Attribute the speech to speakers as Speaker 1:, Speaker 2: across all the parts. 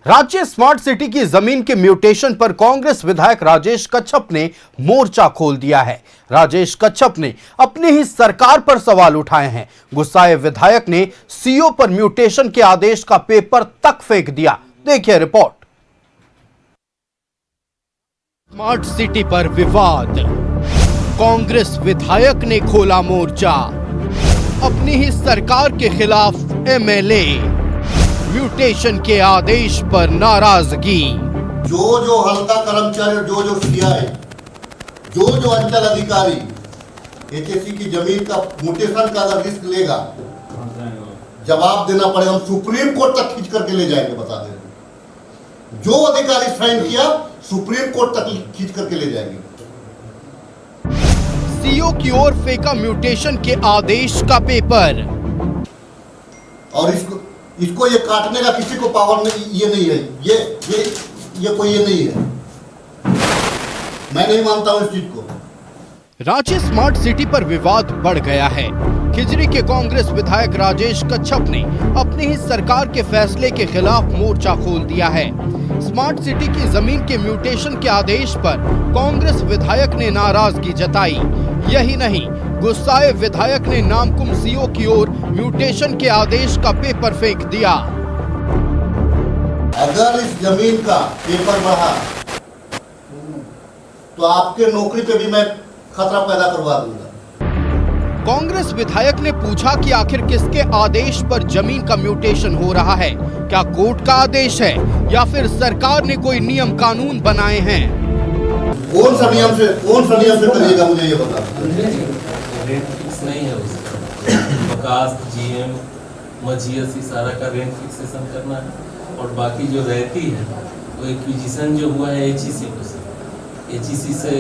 Speaker 1: राज्य smart city की जमीन के म्यूटेशन पर कांग्रेस विधायक राजेश कच्छप ने मोर्चा खोल दिया है। राजेश कच्छप ने अपनी ही सरकार पर सवाल उठाए हैं। गुस्साए विधायक ने सीओ पर म्यूटेशन के आदेश का पेपर तक फेंक दिया। देखिए रिपोर्ट। स्मार्ट सिटी पर विवाद, कांग्रेस विधायक ने खोला मोर्चा। अपनी ही सरकार के खिलाफ एमएलए, म्यूटेशन के आदेश पर नाराजगी।
Speaker 2: जो हल्का कर्मचारी, जो सीआई, जो अंचल अधिकारी एचएससी की जमीन का म्यूटेशन का अगर रिस्क लेगा, जवाब देना पड़ेगा। हम सुप्रीम कोर्ट तक खींच करके ले जाएंगे, बता दें। जो अधिकारी साइन किया सुप्रीम कोर्ट तक खींच करके ले जाएंगे।
Speaker 1: सीओ की ओर फेंका म्यूटेशन के आदेश का पेपर।
Speaker 2: और इसको ये काटने का किसी को पावर नहीं, ये नहीं है, ये कोई ये नहीं है। मैं नहीं मानता हूं इस चीज को।
Speaker 1: रांची स्मार्ट सिटी पर विवाद बढ़ गया है। खिजरी के कांग्रेस विधायक राजेश कच्छप ने अपनी ही सरकार के फैसले के खिलाफ मोर्चा खोल दिया है। स्मार्ट सिटी की जमीन के म्यूटेशन के आदेश पर कांग्रेस विधायक ने नाराजगी जताई। यही नहीं, गुस्साए विधायक ने नामकुम सीओ की ओर म्यूटेशन के आदेश का पेपर फेंक दिया।
Speaker 2: अगर इस जमीन का पेपर बढ़ा तो आपके नौकरी पे भी मैं खतरा पैदा करवा दूंगा।
Speaker 1: कांग्रेस विधायक ने पूछा कि आखिर किसके आदेश पर जमीन का म्यूटेशन हो रहा है। क्या कोर्ट का आदेश है या फिर सरकार ने कोई नियम कानून बनाए हैं?
Speaker 2: कौन सा नियम से करिएगा, मुझे ये बता।
Speaker 3: रेंट फिक्स नहीं है उसका। बकास्त, जीएम, मजीएस सारा का रेंट फिक्सेशन करना है। और बाकी जो रहती है वो एक्विजिशन जो हुआ है एचईसी से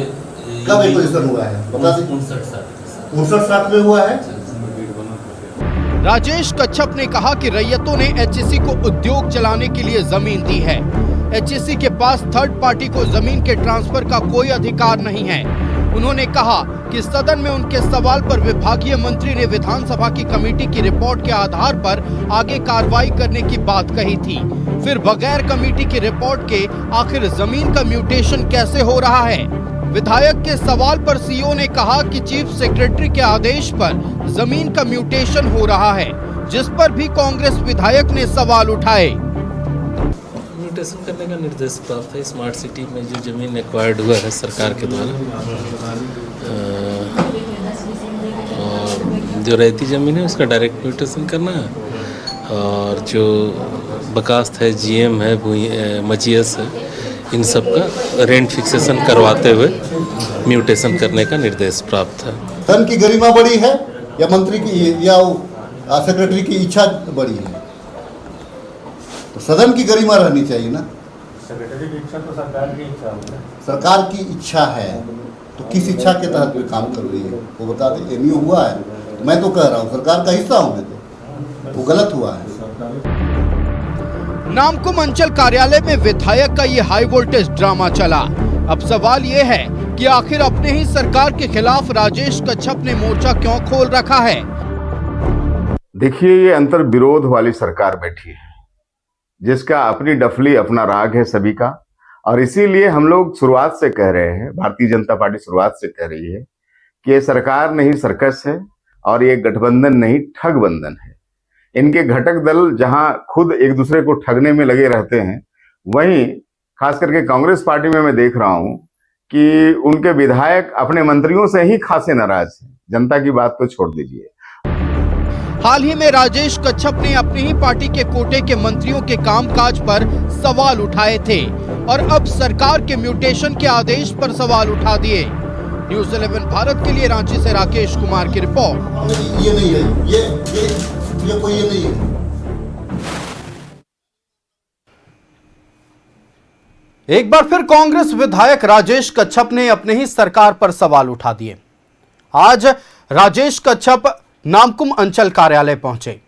Speaker 2: कब एक्विजिशन हुआ है? 59-60 में हुआ है।
Speaker 1: राजेश कच्छप ने कहा कि रैयतों ने एचईसी को उद्योग चलाने के लिए जमीन दी है। एचईसी के पास थर्ड पार्टी को जमीन के ट्रांसफर का कोई अधिकार नहीं है। उन्होंने कहा कि सदन में उनके सवाल पर विभागीय मंत्री ने विधानसभा की कमेटी की रिपोर्ट के आधार पर आगे कार्रवाई करने की बात कही थी। फिर बगैर कमेटी की रिपोर्ट के आखिर जमीन का म्यूटेशन कैसे हो रहा है? विधायक के सवाल पर सीओ ने कहा कि चीफ सेक्रेटरी के आदेश पर जमीन का म्यूटेशन हो रहा है, जिस पर भी कांग्रेस विधायक ने सवाल उठाए।
Speaker 3: म्यूटेशन करने का निर्देश प्राप्त है। स्मार्ट सिटी में जो जमीन एक्वायर्ड हुआ है सरकार के द्वारा, और जो रहती जमीन है उसका डायरेक्ट म्यूटेशन करना है। और जो बकास्त है, जीएम है, मजीएस है, इन सब का रेंट फिक्सेशन करवाते हुए म्यूटेशन करने का निर्देश प्राप्त है।
Speaker 2: सदन की गरिमा बड़ी है या मंत्री की या सेक्रेटरी की इच्छा बड़ी है? तो सदन की गरिमा रहनी चाहिए ना।
Speaker 4: सेक्रेटरी की इच्छा तो सरकार की इच्छा होती है।
Speaker 2: सरकार की इच्छा है तो किस इच्छा के तहत कोई काम कर रही है वो बता दें। एमयू हुआ है तो मैं तो कह रहा हूँ सरकार का हिस्सा हूँ मैं, तो वो गलत हुआ है।
Speaker 1: नामकुम अंचल कार्यालय में विधायक का ये हाई वोल्टेज ड्रामा चला। अब सवाल ये है कि आखिर अपने ही सरकार के खिलाफ राजेश कच्छप ने मोर्चा क्यों खोल रखा है?
Speaker 5: देखिए, ये अंतर विरोध वाली सरकार बैठी है जिसका अपनी डफली, अपना राग है सभी का। और इसीलिए हम लोग शुरुआत से कह रहे हैं, भारतीय जनता पार्टी शुरुआत से कह रही है कि ये सरकार नहीं सर्कस है और ये गठबंधन नहीं ठग बंधन है। इनके घटक दल जहां खुद एक दूसरे को ठगने में लगे रहते हैं, वहीं खास करके कांग्रेस पार्टी में मैं देख रहा हूं कि उनके विधायक अपने मंत्रियों से ही खासे नाराज हैं। जनता की बात तो छोड़ दीजिए।
Speaker 1: हाल ही में राजेश कच्छप ने अपनी ही पार्टी के कोटे के मंत्रियों के कामकाज पर सवाल उठाए थे और अब सरकार के म्यूटेशन के आदेश पर सवाल उठा दिए। न्यूज़ 11 भारत के लिए रांची से राकेश कुमार की रिपोर्ट।
Speaker 2: ये नहीं है, ये कोई ये नहीं है।
Speaker 1: एक बार फिर कांग्रेस विधायक राजेश कच्छप ने अपने ही सरकार पर सवाल उठा दिए। आज राजेश कच्छप नामकुम अंचल कार्यालय पहुंचे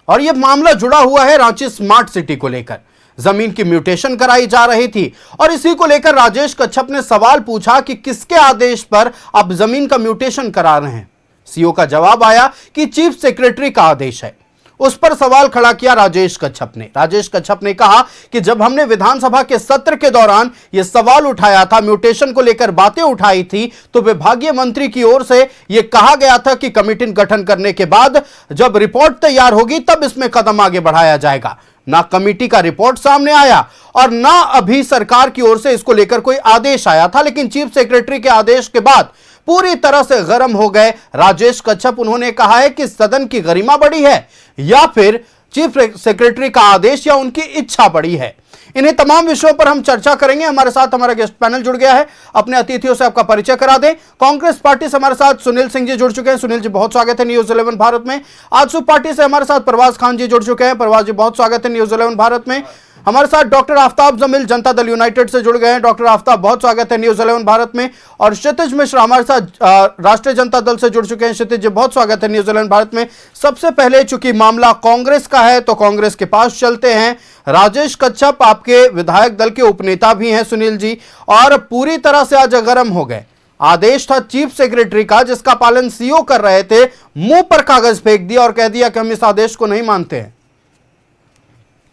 Speaker 1: और यह मामला जुड़ा हुआ है रांची स्मार्ट सिटी को लेकर। जमीन की म्यूटेशन कराई जा रही थी और इसी को लेकर राजेश कच्छप ने सवाल पूछा कि किसके आदेश पर आप जमीन का म्यूटेशन करा रहे हैं। सीओ का जवाब आया कि चीफ सेक्रेटरी का आदेश है। उस पर सवाल खड़ा किया राजेश कच्छप ने। राजेश कच्छप ने कहा कि जब हमने विधानसभा के सत्र के दौरान यह सवाल उठाया था, म्यूटेशन को लेकर बातें उठाई थी, तो विभागीय मंत्री की ओर से यह कहा गया था कि कमेटी गठन करने के बाद जब रिपोर्ट तैयार होगी तब इसमें कदम आगे बढ़ाया जाएगा। ना कमेटी का रिपोर्ट सामने आया और ना अभी सरकार की ओर से इसको लेकर कोई आदेश आया था, लेकिन चीफ सेक्रेटरी के आदेश के बाद पूरी तरह से गर्म हो गए राजेश कच्छप। उन्होंने कहा है कि सदन की गरिमा बढ़ी है या फिर चीफ सेक्रेटरी का आदेश या उनकी इच्छा बढ़ी है। इन्हीं तमाम विषयों पर हम चर्चा करेंगे। हमारे साथ हमारा गेस्ट पैनल जुड़ गया है। अपने अतिथियों से आपका परिचय करा दें। कांग्रेस पार्टी से हमारे साथ सुनील सिंह जी जुड़ चुके हैं। सुनील जी, बहुत स्वागत है न्यूज 11 भारत में। आजसू पार्टी से हमारे साथ परवाज खान जी जुड़ चुके हैं। परवाज जी, बहुत स्वागत है न्यूज 11 भारत में। हमारे साथ डॉक्टर आफ्ताब जमील जनता दल यूनाइटेड से जुड़ गए हैं। डॉक्टर आफ्ताब, बहुत स्वागत है न्यूज 11 भारत में। और क्षितिज मिश्र हमारे साथ राष्ट्रीय जनता दल से जुड़ चुके हैं। क्षितिज जी, बहुत स्वागत है न्यूज 11 भारत में। सबसे पहले, चूंकि मामला कांग्रेस का है तो कांग्रेस के पास चलते हैं। राजेश कच्छप आपके विधायक दल के उपनेता भी हैं सुनील जी, और पूरी तरह से आज गर्म हो गए। आदेश था चीफ सेक्रेटरी का जिसका पालन सीओ कर रहे थे, मुंह पर कागज फेंक दिया और कह दिया कि हम इस आदेश को नहीं मानते हैं।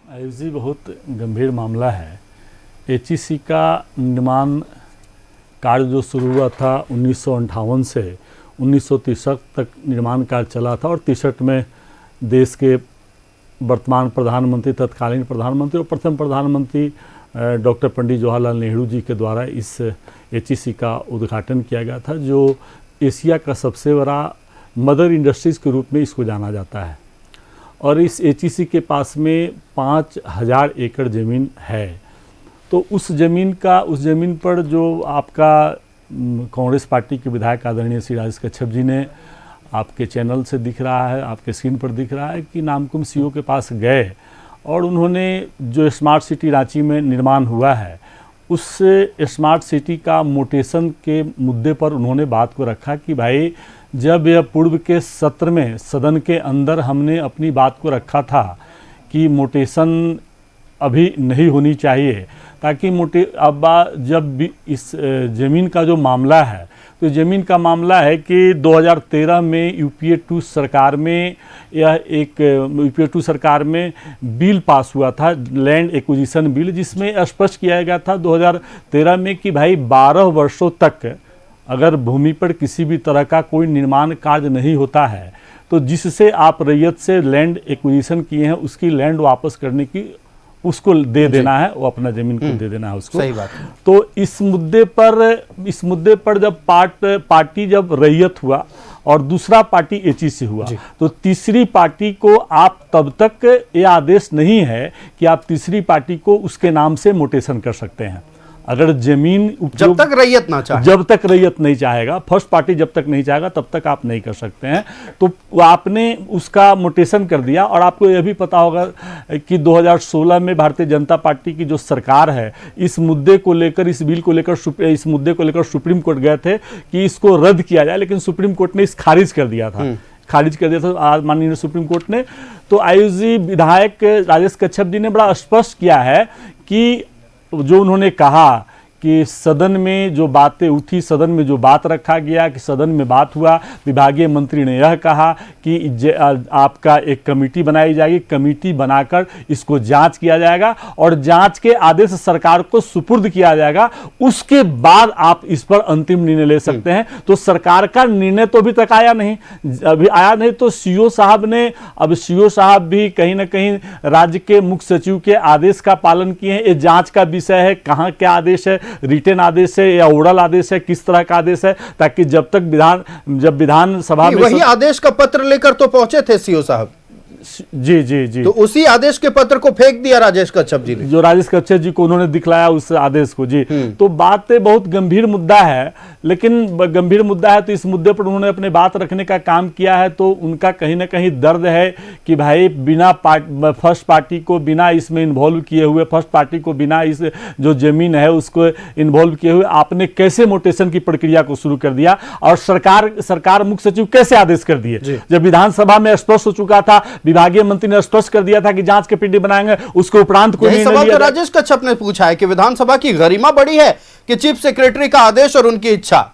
Speaker 6: जी, बहुत गंभीर मामला है। एचईसी का निर्माण कार्य जो शुरू हुआ था 1958 से 1963 तक निर्माण कार्य चला था, और 63 में देश के वर्तमान प्रधानमंत्री, तत्कालीन प्रधानमंत्री और प्रथम प्रधानमंत्री डॉक्टर पंडित जवाहरलाल नेहरू जी के द्वारा इस एचईसी का उद्घाटन किया गया था, जो एशिया का सबसे बड़ा मदर इंडस्ट्रीज़ के रूप में इसको जाना जाता है। और इस एचईसी के पास में 5000 एकड़ ज़मीन है। तो उस ज़मीन पर जो आपका कांग्रेस पार्टी के विधायक आदरणीय श्री राजेश कच्छप जी ने, आपके चैनल से दिख रहा है, आपके स्क्रीन पर दिख रहा है कि नामकुम सीओ के पास गए और उन्होंने जो स्मार्ट सिटी रांची में निर्माण हुआ है उस स्मार्ट सिटी का मोटेशन के मुद्दे पर उन्होंने बात को रखा कि भाई, जब यह पूर्व के सत्र में सदन के अंदर हमने अपनी बात को रखा था कि मोटेशन अभी नहीं होनी चाहिए, ताकि अब जब भी इस ज़मीन का जो मामला है, तो ज़मीन का मामला है कि 2013 में यूपीए 2 सरकार में यूपीए 2 सरकार में बिल पास हुआ था, लैंड एक्विजिशन बिल, जिसमें स्पष्ट किया गया था 2013 में कि भाई 12 वर्षों तक अगर भूमि पर किसी भी तरह का कोई निर्माण कार्य नहीं होता है तो जिससे आप रैयत से लैंड एक्विजिशन किए हैं उसकी लैंड वापस करने की उसको दे देना है, वो अपना जमीन को दे देना है उसको।
Speaker 1: सही बात।
Speaker 6: तो इस मुद्दे पर जब पार्टी जब रैयत हुआ और दूसरा पार्टी एचईसी हुआ, तो तीसरी पार्टी को आप तब तक ये आदेश नहीं है कि आप तीसरी पार्टी को उसके नाम से मोटेशन कर सकते हैं। अगर जमीन
Speaker 1: जब तक रैयत ना चाहे,
Speaker 6: जब तक रैयत नहीं चाहेगा, फर्स्ट पार्टी जब तक नहीं चाहेगा तब तक आप नहीं कर सकते हैं। तो आपने उसका मोटेशन कर दिया। और आपको यह भी पता होगा कि 2016 में भारतीय जनता पार्टी की जो सरकार है, इस मुद्दे को लेकर, इस बिल को लेकर, इस मुद्दे को लेकर सुप्रीम कोर्ट गए थे कि इसको रद्द किया जाए, लेकिन सुप्रीम कोर्ट ने इस खारिज कर दिया था आज माननीय सुप्रीम कोर्ट ने। तो आयुषी विधायक राजेश कच्छप जी ने बड़ा स्पष्ट किया है कि जो उन्होंने कहा कि सदन में जो बातें उठी, सदन में जो बात रखा गया, कि सदन में बात हुआ, विभागीय मंत्री ने यह कहा कि आपका एक कमेटी बनाई जाएगी, कमेटी बनाकर इसको जांच किया जाएगा और जांच के आदेश सरकार को सुपुर्द किया जाएगा, उसके बाद आप इस पर अंतिम निर्णय ले सकते हैं। तो सरकार का निर्णय तो अभी तक आया नहीं, तो सीओ साहब ने, अब सीओ साहब भी कहीं ना कहीं राज्य के मुख्य सचिव के आदेश का पालन किए हैं। ये जांच का विषय है, कहाँ क्या आदेश है, रिटन आदेश है या ओरल आदेश है, किस तरह का आदेश है, ताकि जब विधानसभा में
Speaker 1: वही आदेश का पत्र लेकर तो पहुंचे थे सीओ साहब।
Speaker 6: जी।
Speaker 1: तो उसी आदेश के पत्र को फेंक दिया राजेश कच्छप जी ने,
Speaker 6: जो राजेश कच्छप जी को उन्होंने दिखलाया उस आदेश को। जी, तो बात बहुत गंभीर मुद्दा है, लेकिन गंभीर मुद्दा है तो इस मुद्दे पर उन्होंने अपने बात रखने का काम किया है। तो उनका कहीं ना कहीं दर्द है कि भाई बिना फर्स्ट पार्टी को बिना इसमें इन्वॉल्व किए हुए, फर्स्ट पार्टी को बिना इस जो जमीन है उसको इन्वॉल्व किए हुए आपने कैसे मोटेशन की प्रक्रिया को शुरू कर दिया, और सरकार मुख्य सचिव कैसे आदेश कर दिए, जब विधानसभा में स्पष्ट हो चुका था, विभागीय मंत्री ने स्पष्ट कर दिया था कि जांच कमेटी बनाएंगे, उसके उपरांत कोई
Speaker 1: सवाल तो राजेश कच्छप ने पूछा है कि विधानसभा की गरिमा बढ़ी है कि चीफ सेक्रेटरी का आदेश और उनकी इच्छा,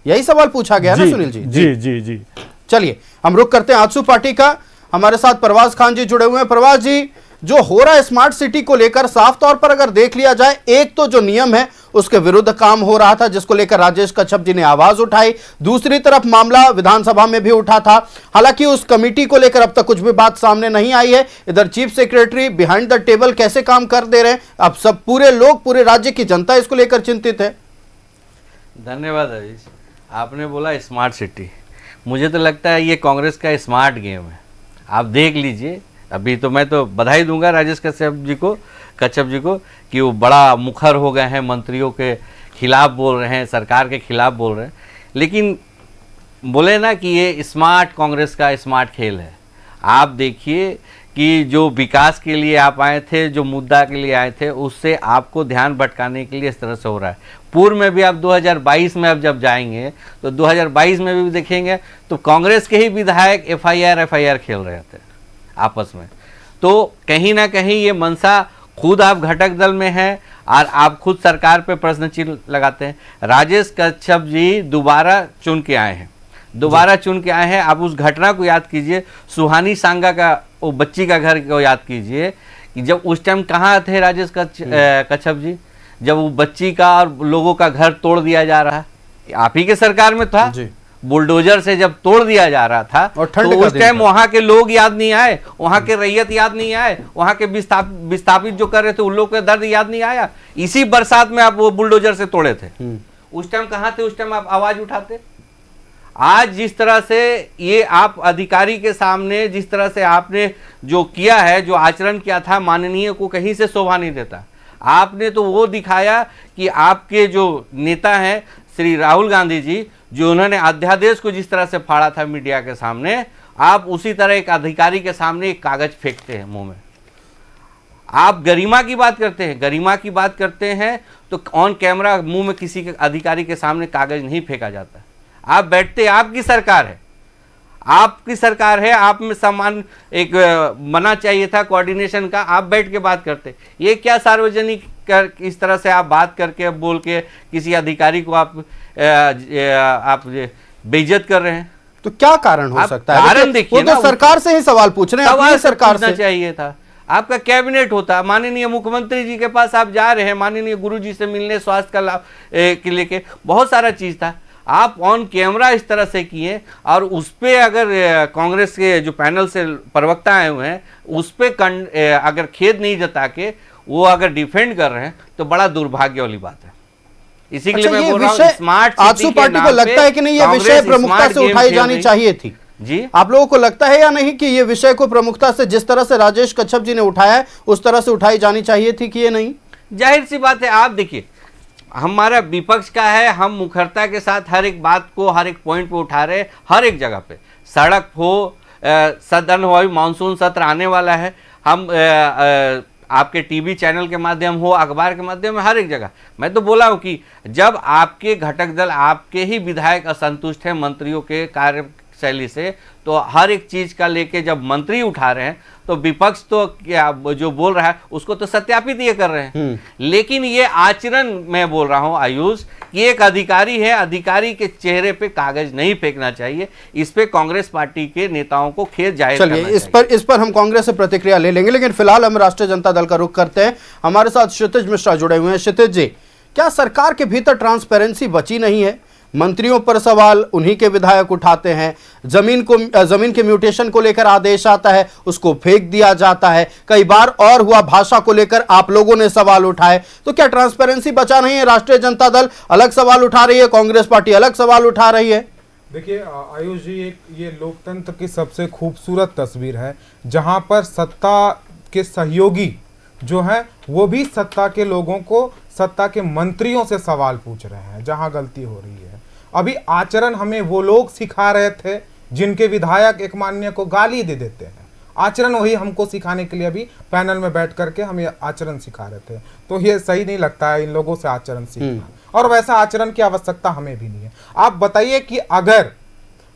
Speaker 1: यही सवाल पूछा गया ना सुनील जी।
Speaker 6: जी।
Speaker 1: चलिए हम रुख करते हैं आजसू पार्टी का। हमारे साथ प्रवास खान जी जुड़े हुए हैं। प्रवास जी, जो हो रहा है स्मार्ट सिटी को लेकर, साफ तौर पर अगर देख लिया जाए, एक तो जो नियम है उसके विरुद्ध काम हो रहा था जिसको लेकर राजेश कच्छप जी ने आवाज उठाई, दूसरी तरफ मामला विधानसभा में भी उठा था। हालांकि उस कमेटी को लेकर अब तक कुछ भी बात सामने नहीं आई है। इधर chief secretary behind the table कैसे काम कर दे रहे हैं, अब सब पूरे लोग, पूरे राज्य की जनता इसको लेकर चिंतित है।
Speaker 7: धन्यवाद अजीज। आपने बोला स्मार्ट सिटी, मुझे तो लगता है ये कांग्रेस का स्मार्ट गेम है। आप देख लीजिए, अभी तो मैं तो बधाई दूंगा राजेश कच्छप जी को कि वो बड़ा मुखर हो गए हैं, मंत्रियों के खिलाफ बोल रहे हैं, सरकार के खिलाफ बोल रहे हैं। लेकिन बोले ना कि ये स्मार्ट कांग्रेस का स्मार्ट खेल है। आप देखिए कि जो विकास के लिए आप आए थे, जो मुद्दा के लिए आए थे, उससे आपको ध्यान भटकाने के लिए इस तरह से हो रहा है। पूर्व में भी आप 2022 में अब जब जाएंगे तो 2022 में भी देखेंगे तो कांग्रेस के ही विधायक एफआईआर खेल रहे थे आपस में। तो कहीं ना कहीं ये मंशा, खुद आप घटक दल में हैं और आप खुद सरकार पे प्रश्न चिन्ह लगाते हैं। राजेश कच्छप जी दोबारा चुन के आए हैं, आप उस घटना को याद कीजिए, सुहानी सांगा का वो बच्ची का घर को याद कीजिए कि जब उस टाइम कहाँ थे राजेश कच्छप जी, जब वो बच्ची का और लोगों का घर तोड़ दिया जा रहा है, आप ही के सरकार में था जी। बुलडोजर से जब तोड़ दिया जा रहा था तो उस टाइम वहां के लोग याद नहीं आए, वहां के रैयत याद नहीं आए, वहां के विस्थापित जो कर रहे थे उन लोग का दर्द याद नहीं आया। इसी बरसात में आप वो बुलडोजर से तोड़े थे, उस टाइम कहाँ थे? उस टाइम आप आवाज उठाते। आज जिस तरह से ये आप अधिकारी के सामने जिस तरह से आपने जो किया है, जो आचरण किया था, माननीय को कहीं से शोभा नहीं देता। आपने तो वो दिखाया कि आपके जो नेता हैं श्री राहुल गांधी जी, जो उन्होंने अध्यादेश को जिस तरह से फाड़ा था मीडिया के सामने, आप उसी तरह एक अधिकारी के सामने एक कागज फेंकते हैं मुंह में। आप गरिमा की बात करते हैं तो ऑन कैमरा मुंह में किसी के अधिकारी के सामने कागज नहीं फेंका जाता। आप बैठते, आपकी सरकार है, आप में सम्मान एक मना चाहिए था कोऑर्डिनेशन का, आप बैठ के बात करते। ये क्या सार्वजनिक इस तरह से आप बात करके बोल के किसी अधिकारी को आप बेइज्जत कर रहे हैं? तो क्या कारण हो सकता है? कारण देखिए, वो तो सरकार से ही सवाल पूछ रहे हैं, अपनी सरकार से चाहिए था। आपका कैबिनेट होता, माननीय मुख्यमंत्री जी के पास आप जा रहे हैं, माननीय गुरुजी से मिलने, स्वास्थ्य का लाभ के लेके बहुत सारा चीज था। आप ऑन कैमरा इस तरह से किए और उस पे अगर कांग्रेस के जो पैनल से प्रवक्ता आए हुए हैं उस पे अगर खेद नहीं जता के वो अगर डिफेंड कर रहे हैं तो बड़ा दुर्भाग्य वाली बात है। इसी के लिए मैं बोल रहा हूं, स्मार्ट सिटी पार्टी को लगता है कि नहीं ये विषय प्रमुखता से उठाई जानी चाहिए थी जी? आप लोगों को लगता है या नहीं कि ये विषय को प्रमुखता से जिस तरह से राजेश कच्छप जी ने उठाया है उस तरह से उठाई जानी चाहिए थी कि ये नहीं? जाहिर सी बात है, आप देखिए हमारा विपक्ष का है, हम मुखरता के साथ हर एक बात को, हर एक पॉइंट पे उठा रहे हैं, हर एक जगह पे, सड़क हो, सदन हो, मानसून सत्र आने वाला है, हम आपके टीवी चैनल के माध्यम हो, अखबार के माध्यम में, हर एक जगह मैं तो बोला हूँ कि जब आपके घटक दल, आपके ही विधायक असंतुष्ट हैं मंत्रियों के कार्यशैली से, तो हर एक चीज का लेके जब मंत्री उठा रहे हैं तो विपक्ष तो क्या जो बोल रहा है उसको तो सत्यापित ये कर रहे हैं। लेकिन ये आचरण, मैं बोल रहा हूं आयुष, कि एक अधिकारी है, अधिकारी के चेहरे पे कागज नहीं फेंकना चाहिए। इस पे कांग्रेस पार्टी के नेताओं को खेद जाहिर करना चाहिए। इस पर हम कांग्रेस से प्रतिक्रिया ले लेंगे, लेकिन फिलहाल हम राष्ट्रीय जनता दल का रुख करते हैं। हमारे साथ क्षितिज मिश्रा जुड़े हुए हैं। क्षितिज जी, क्या सरकार के भीतर ट्रांसपेरेंसी बची नहीं है? मंत्रियों पर सवाल उन्हीं के विधायक उठाते हैं, जमीन के म्यूटेशन को लेकर आदेश आता है उसको फेंक दिया जाता है, कई बार और हुआ भाषा को लेकर आप लोगों ने सवाल उठाए, तो क्या ट्रांसपेरेंसी बचा नहीं है? राष्ट्रीय जनता दल अलग सवाल उठा रही है, कांग्रेस पार्टी अलग सवाल उठा रही है।
Speaker 8: देखिए आयुष जी, ये लोकतंत्र की सबसे खूबसूरत तस्वीर है जहां पर सत्ता के सहयोगी जो है वो भी सत्ता के लोगों को, सत्ता के मंत्रियों से सवाल पूछ रहे हैं जहां गलती हो रही है। अभी आचरण हमें वो लोग सिखा रहे थे जिनके विधायक एक माननीय को गाली दे देते हैं, आचरण वही हमको सिखाने के लिए अभी पैनल में बैठ करके हमें आचरण सिखा रहे थे। तो ये सही नहीं लगता है इन लोगों से आचरण सीखना, और वैसा आचरण की आवश्यकता हमें भी नहीं है। आप बताइए कि अगर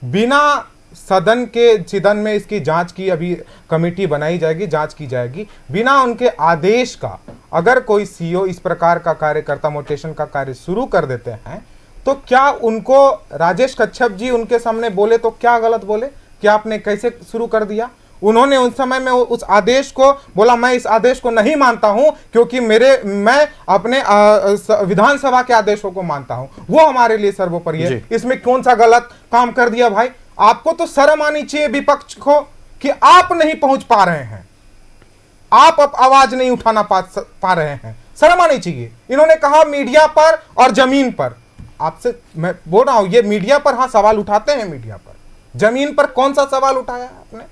Speaker 8: बिना सदन के चिदन में इसकी जांच की, अभी कमेटी बनाई जाएगी, जांच की जाएगी, बिना उनके आदेश का अगर कोई सीईओ इस प्रकार का कार्य करता, म्यूटेशन का कार्य शुरू कर देते हैं, तो क्या उनको राजेश कच्छप जी उनके सामने बोले तो क्या गलत बोले कि आपने कैसे शुरू कर दिया? उन्होंने उस समय में उस आदेश को बोला मैं इस आदेश को नहीं मानता हूं क्योंकि मैं अपने विधानसभा के आदेशों को मानता हूं, वो हमारे लिए सर्वोपरि है। इसमें कौन सा गलत काम कर दिया भाई? आपको तो शर्म आनी चाहिए विपक्ष को कि आप नहीं पहुंच पा रहे हैं, आप अब आवाज नहीं उठाना पा रहे हैं, शर्म आनी चाहिए। इन्होंने कहा मीडिया पर और जमीन पर, आपसे मैं बोल रहा हूं ये मीडिया पर हाँ सवाल उठाते हैं, मीडिया पर, जमीन पर कौन सा सवाल उठाया आपने?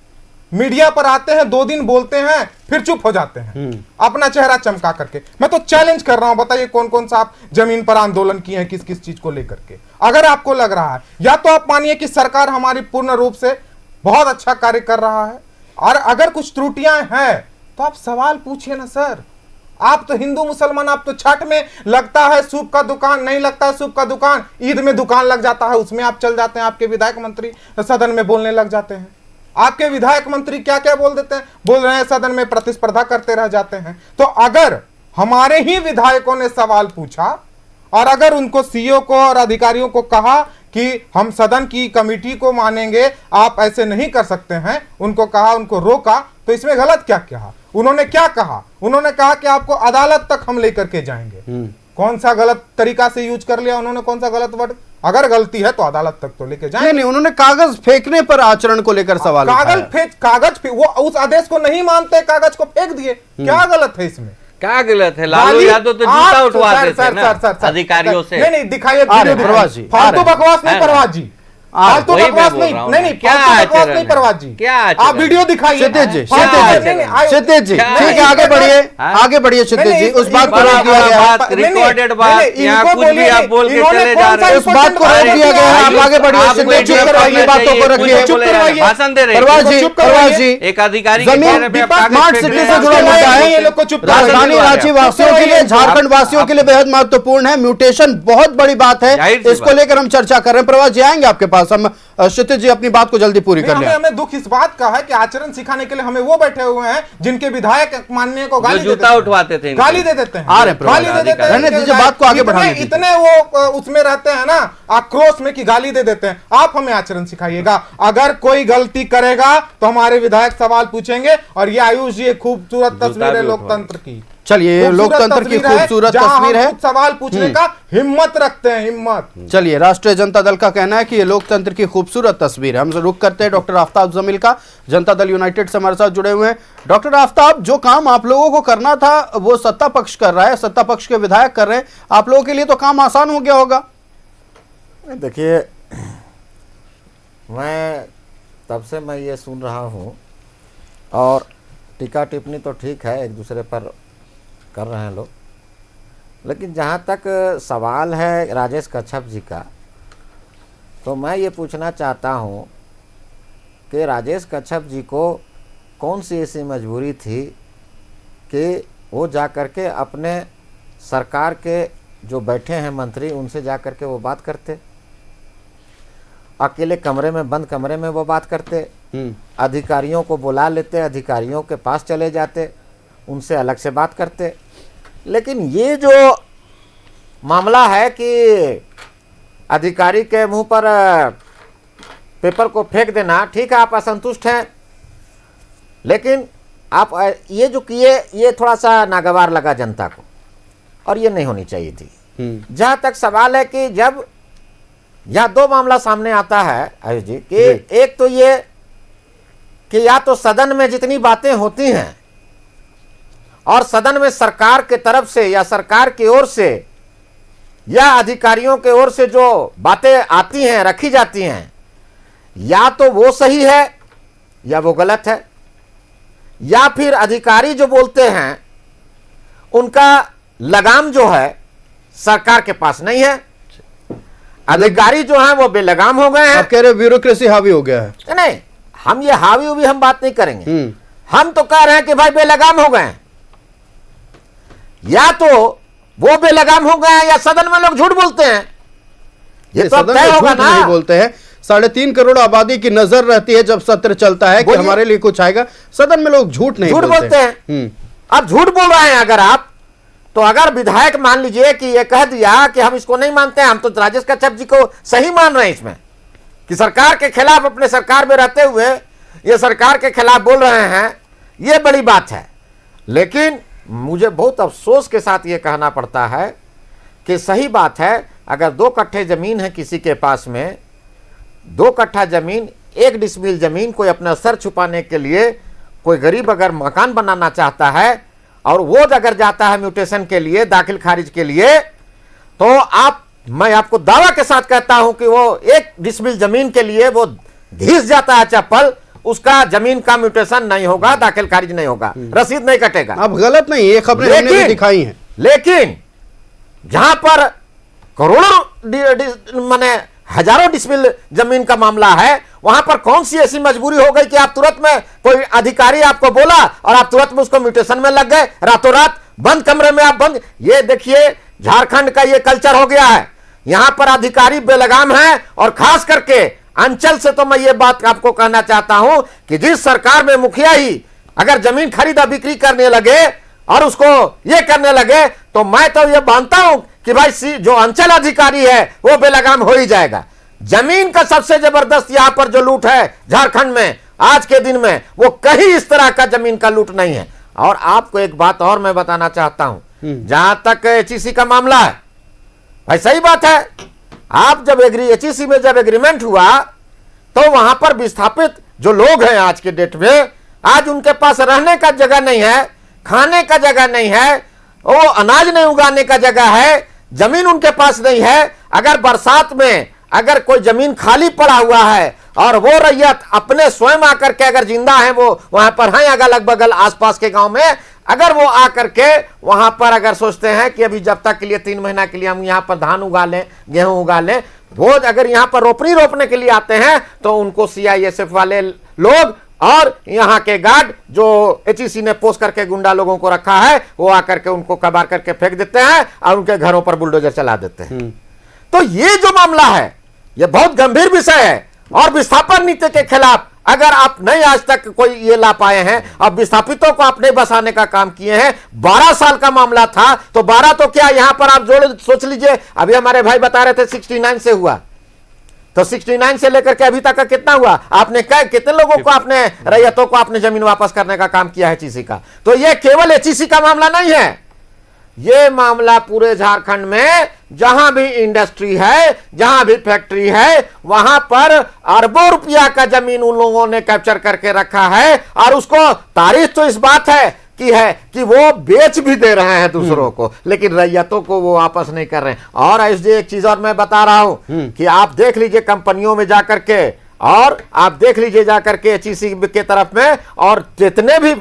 Speaker 8: मीडिया पर आते हैं 2 दिन बोलते हैं फिर चुप हो जाते हैं अपना चेहरा चमका करके। मैं तो चैलेंज कर रहा हूं, बताइए कौन कौन सा आप जमीन पर आंदोलन किए हैं, किस किस चीज को लेकर के। अगर आपको लग रहा है या तो आप मानिए कि सरकार हमारी पूर्ण रूप से बहुत अच्छा कार्य कर रहा है, और अगर कुछ त्रुटियां हैं तो आप सवाल पूछिए ना सर। आप तो हिंदू मुसलमान, आप तो छठ में लगता है सूप का दुकान, नहीं लगता है सूप का दुकान, ईद में दुकान लग जाता है, उसमें आप चल जाते हैं, आपके विधायक मंत्री सदन में बोलने लग जाते हैं। आपके विधायक मंत्री क्या क्या बोल देते हैं, बोल रहे हैं सदन में प्रतिस्पर्धा करते रह जाते हैं। तो अगर हमारे ही विधायकों ने सवाल पूछा और अगर उनको सीईओ को और अधिकारियों को कहा कि हम सदन की कमेटी को मानेंगे, आप ऐसे नहीं कर सकते हैं, उनको कहा, उनको रोका, तो इसमें गलत क्या कहा? उन्होंने क्या कहा? उन्होंने कहा कि आपको अदालत तक हम लेकर के जाएंगे। कौन सा गलत तरीका से यूज कर लिया उन्होंने, कौन सा गलत वर्ड? अगर गलती है तो अदालत तक तो लेके जाएंगे।
Speaker 1: नहीं, उन्होंने कागज फेंकने पर आचरण को लेकर सवाल
Speaker 8: कागज वो उस आदेश को नहीं मानते, कागज को फेंक दिए, क्या गलत है इसमें?
Speaker 7: क्या गलत है? लालू यादव तो जूता उठवाते थे ना अधिकारियों से।
Speaker 8: नहीं दिखाइए, फालतू बकवास नहीं परवाज जी, फालतू बकवास नहीं, क्या बकवास नहीं परवाज जी, क्या आप वीडियो दिखाइए।
Speaker 1: क्षितिज जी, क्षितिज जी, ठीक है, आगे बढ़िए, आगे बढ़िए क्षितिज जी। उस बात को रोक दिया गया है,
Speaker 7: रिकॉर्डेड बात, यहाँ कुछ भी आप बोल के चले जा रहे हैं,
Speaker 1: उस बात को रोक दिया गया है। आप आगे बढ़िए क्षितिज जी, अपनी बातों को रखिए।
Speaker 7: भाषण दे रहे
Speaker 1: परवाज जी,
Speaker 7: एक अधिकारी
Speaker 1: स्मार्ट सिटी से जुड़ा मुद्दा है, राजधानी रांची वासियों के लिए, झारखंड वासियों के लिए बेहद महत्वपूर्ण है। म्यूटेशन बहुत बड़ी बात है, इसको लेकर हम चर्चा कर रहे हैं। प्रवास जी आएंगे आपके पास, हम क्षितिज जी अपनी बात को जल्दी पूरी कर लें।
Speaker 8: हमें दुख इस बात का है कि आचरण सिखाने के लिए हमें वो बैठे हुए हैं जिनके विधायक माननीय को गाली
Speaker 7: जूता उठवाते थे,
Speaker 8: गाली दे देते हैं,
Speaker 1: गाली दे देते हैं, बात को आगे बढ़ाने
Speaker 8: इतने वो उसमें रहते हैं ना आक्रोश में कि गाली दे देते हैं। आप हमें आचरण सिखाइएगा, अगर कोई गलती करेगा तो हमारे विधायक सवाल पूछेंगे। और ये आयुष जी एक खूबसूरत तस्वीर है लोकतंत्र की।
Speaker 1: चलिए, लोकतंत्र की खूबसूरत तस्वीर है,
Speaker 8: सवाल पूछने का हिम्मत रखते हैं, हिम्मत।
Speaker 1: चलिए, राष्ट्रीय जनता दल का कहना है कि ये लोकतंत्र की खूबसूरत तस्वीर है। हम रुख करते हैं डॉक्टर आफ्ताब जमील का, जनता दल यूनाइटेड से हमारे साथ जुड़े हुए हैं। डॉक्टर आफ्ताब, जो काम आप लोगों को करना था वो सत्ता पक्ष कर रहा है, सत्ता पक्ष के विधायक कर रहे हैं, आप लोगों के लिए तो काम आसान हो गया होगा।
Speaker 9: देखिए, मैं तब से मैं ये सुन रहा हूँ, और टीका टिप्पणी तो ठीक है, एक दूसरे पर कर रहे हैं लोग, लेकिन जहाँ तक सवाल है राजेश कच्छप जी का, तो मैं ये पूछना चाहता हूँ कि राजेश कच्छप जी को कौन सी ऐसी मजबूरी थी कि वो जा कर के अपने सरकार के जो बैठे हैं मंत्री, उनसे जा कर के वो बात करते, अकेले कमरे में, बंद कमरे में वो बात करते, अधिकारियों को बुला लेते, अधिकारियों के पास चले जाते, उनसे अलग से बात करते। लेकिन ये जो मामला है कि अधिकारी के मुंह पर पेपर को फेंक देना, ठीक है, आप असंतुष्ट हैं, लेकिन आप ये जो किए ये थोड़ा सा नागवार लगा जनता को, और ये नहीं होनी चाहिए थी। जहां तक सवाल है कि जब यह 2 मामला सामने आता है आयुष जी कि एक तो ये कि या तो सदन में जितनी बातें होती हैं और सदन में सरकार के तरफ से या सरकार की ओर से या अधिकारियों के ओर से जो बातें आती हैं, रखी जाती हैं, या तो वो सही है या वो गलत है, या फिर अधिकारी जो बोलते हैं उनका लगाम जो है सरकार के पास नहीं है, अधिकारी जो हैं वो बेलगाम हो गए हैं।
Speaker 1: आप कह रहे ब्यूरोक्रेसी हावी हो गया है?
Speaker 9: नहीं, हम ये हावी हुई हम बात नहीं करेंगे, हम तो कह रहे हैं कि भाई बेलगाम हो गए हैं, या तो वो बेलगाम हो गए हैं या सदन में लोग झूठ बोलते हैं। ये तो
Speaker 1: सदन में झूठ नहीं बोलते हैं, 3.5 करोड़ आबादी की नजर रहती है जब सत्र चलता है कि हमारे लिए कुछ आएगा, सदन में लोग झूठ नहीं
Speaker 9: बोलते हैं। अब झूठ बोल रहे हैं अगर आप, तो अगर विधायक मान लीजिए कि ये कह दिया कि हम इसको नहीं मानते हैं, हम तो राजेश कच्छप जी को सही मान रहे हैं इसमें, कि सरकार के खिलाफ अपने सरकार में रहते हुए ये सरकार के खिलाफ बोल रहे हैं, ये बड़ी बात है। लेकिन मुझे बहुत अफसोस के साथ ये कहना पड़ता है कि सही बात है, अगर 2 कट्ठे जमीन है किसी के पास में, 2 कट्ठा जमीन, 1 डिसमिल जमीन, कोई अपना सर छुपाने के लिए कोई गरीब अगर मकान बनाना चाहता है और वो अगर जाता है म्यूटेशन के लिए, दाखिल खारिज के लिए, तो मैं आपको दावा के साथ कहता हूं कि वो 1 डिसमिल जमीन के लिए वो घिस जाता है चप्पल, उसका जमीन का म्यूटेशन नहीं होगा, दाखिल खारिज नहीं होगा, रसीद नहीं कटेगा।
Speaker 1: अब गलत नहीं, ये खबरें हमने भी दिखाई हैं।
Speaker 9: लेकिन जहां पर करोड़ों माने हजारों डिसमिल जमीन का मामला है, वहां पर कौन सी ऐसी मजबूरी हो गई कि आप तुरंत में, कोई अधिकारी आपको बोला और आप तुरंत में उसको म्यूटेशन में लग गए, रातों रात बंद कमरे में आप बंद। ये देखिए झारखंड का ये कल्चर हो गया है, यहां पर अधिकारी बेलगाम है। और खास करके अंचल से तो मैं ये बात आपको कहना चाहता हूं कि जिस सरकार में मुखिया ही अगर जमीन खरीदा बिक्री करने लगे और उसको ये करने लगे, तो मैं तो ये मानता हूं कि भाई जो अंचल अधिकारी है वो बेलगाम हो ही जाएगा। जमीन का सबसे जबरदस्त यहां पर जो लूट है झारखंड में आज के दिन में, वो कहीं इस तरह का जमीन का लूट नहीं है। और आपको एक बात और मैं बताना चाहता हूं, जहां तक एचईसी का मामला है, भाई सही बात है, आप जब एचईसी में जब एग्रीमेंट हुआ तो वहां पर विस्थापित जो लोग हैं आज के डेट में, आज उनके पास रहने का जगह नहीं है, खाने का जगह नहीं है, वो अनाज नहीं उगाने का जगह है, जमीन उनके पास नहीं है। अगर बरसात में अगर कोई जमीन खाली पड़ा हुआ है और वो रैयत अपने स्वयं आकर के अगर जिंदा है, वो वहां पर हैं अगल बगल आसपास के गांव में, अगर वो आकर के वहां पर अगर सोचते हैं कि अभी जब तक के लिए 3 महीना के लिए हम यहाँ पर धान उगा लें, गेहूं उगा लें, वो अगर यहाँ पर रोपनी रोपने के लिए आते हैं तो उनको सीआईएसएफ वाले लोग और यहाँ के गार्ड जो एचईसी ने पोस्ट करके गुंडा लोगों को रखा है, वो आकर के उनको कबार करके फेंक देते हैं और उनके घरों पर बुलडोजर चला देते हैं। तो ये जो मामला है, ये बहुत गंभीर विषय है। और विस्थापन नीति के खिलाफ अगर आप नहीं आज तक कोई ये ला पाए हैं, अब विस्थापितों को आप नहीं बसाने का काम किए हैं, 12 साल का मामला था, तो 12 तो क्या यहां पर आप जोड़ सोच लीजिए, अभी हमारे भाई बता रहे थे 69 से हुआ, तो 69 से लेकर के अभी तक का कितना हुआ, आपने कितने लोगों को आपने रैयतों को आपने जमीन वापस करने का काम किया है एचईसी का। तो ये केवल एचईसी का मामला नहीं है, ये मामला पूरे झारखंड में जहां भी इंडस्ट्री है, जहां भी फैक्ट्री है, वहां पर अरबों रुपया का जमीन उन लोगों ने कैप्चर करके रखा है। और उसको तारीफ तो इस बात है कि वो बेच भी दे रहे हैं दूसरों को, लेकिन रैयतों को वो वापस नहीं कर रहे हैं। और ऐसे एक चीज और मैं बता रहा हूं कि आप देख लीजिए कंपनियों में जाकर के, और आप देख लीजिए जाकर के एचईसी के तरफ में, और जितने भी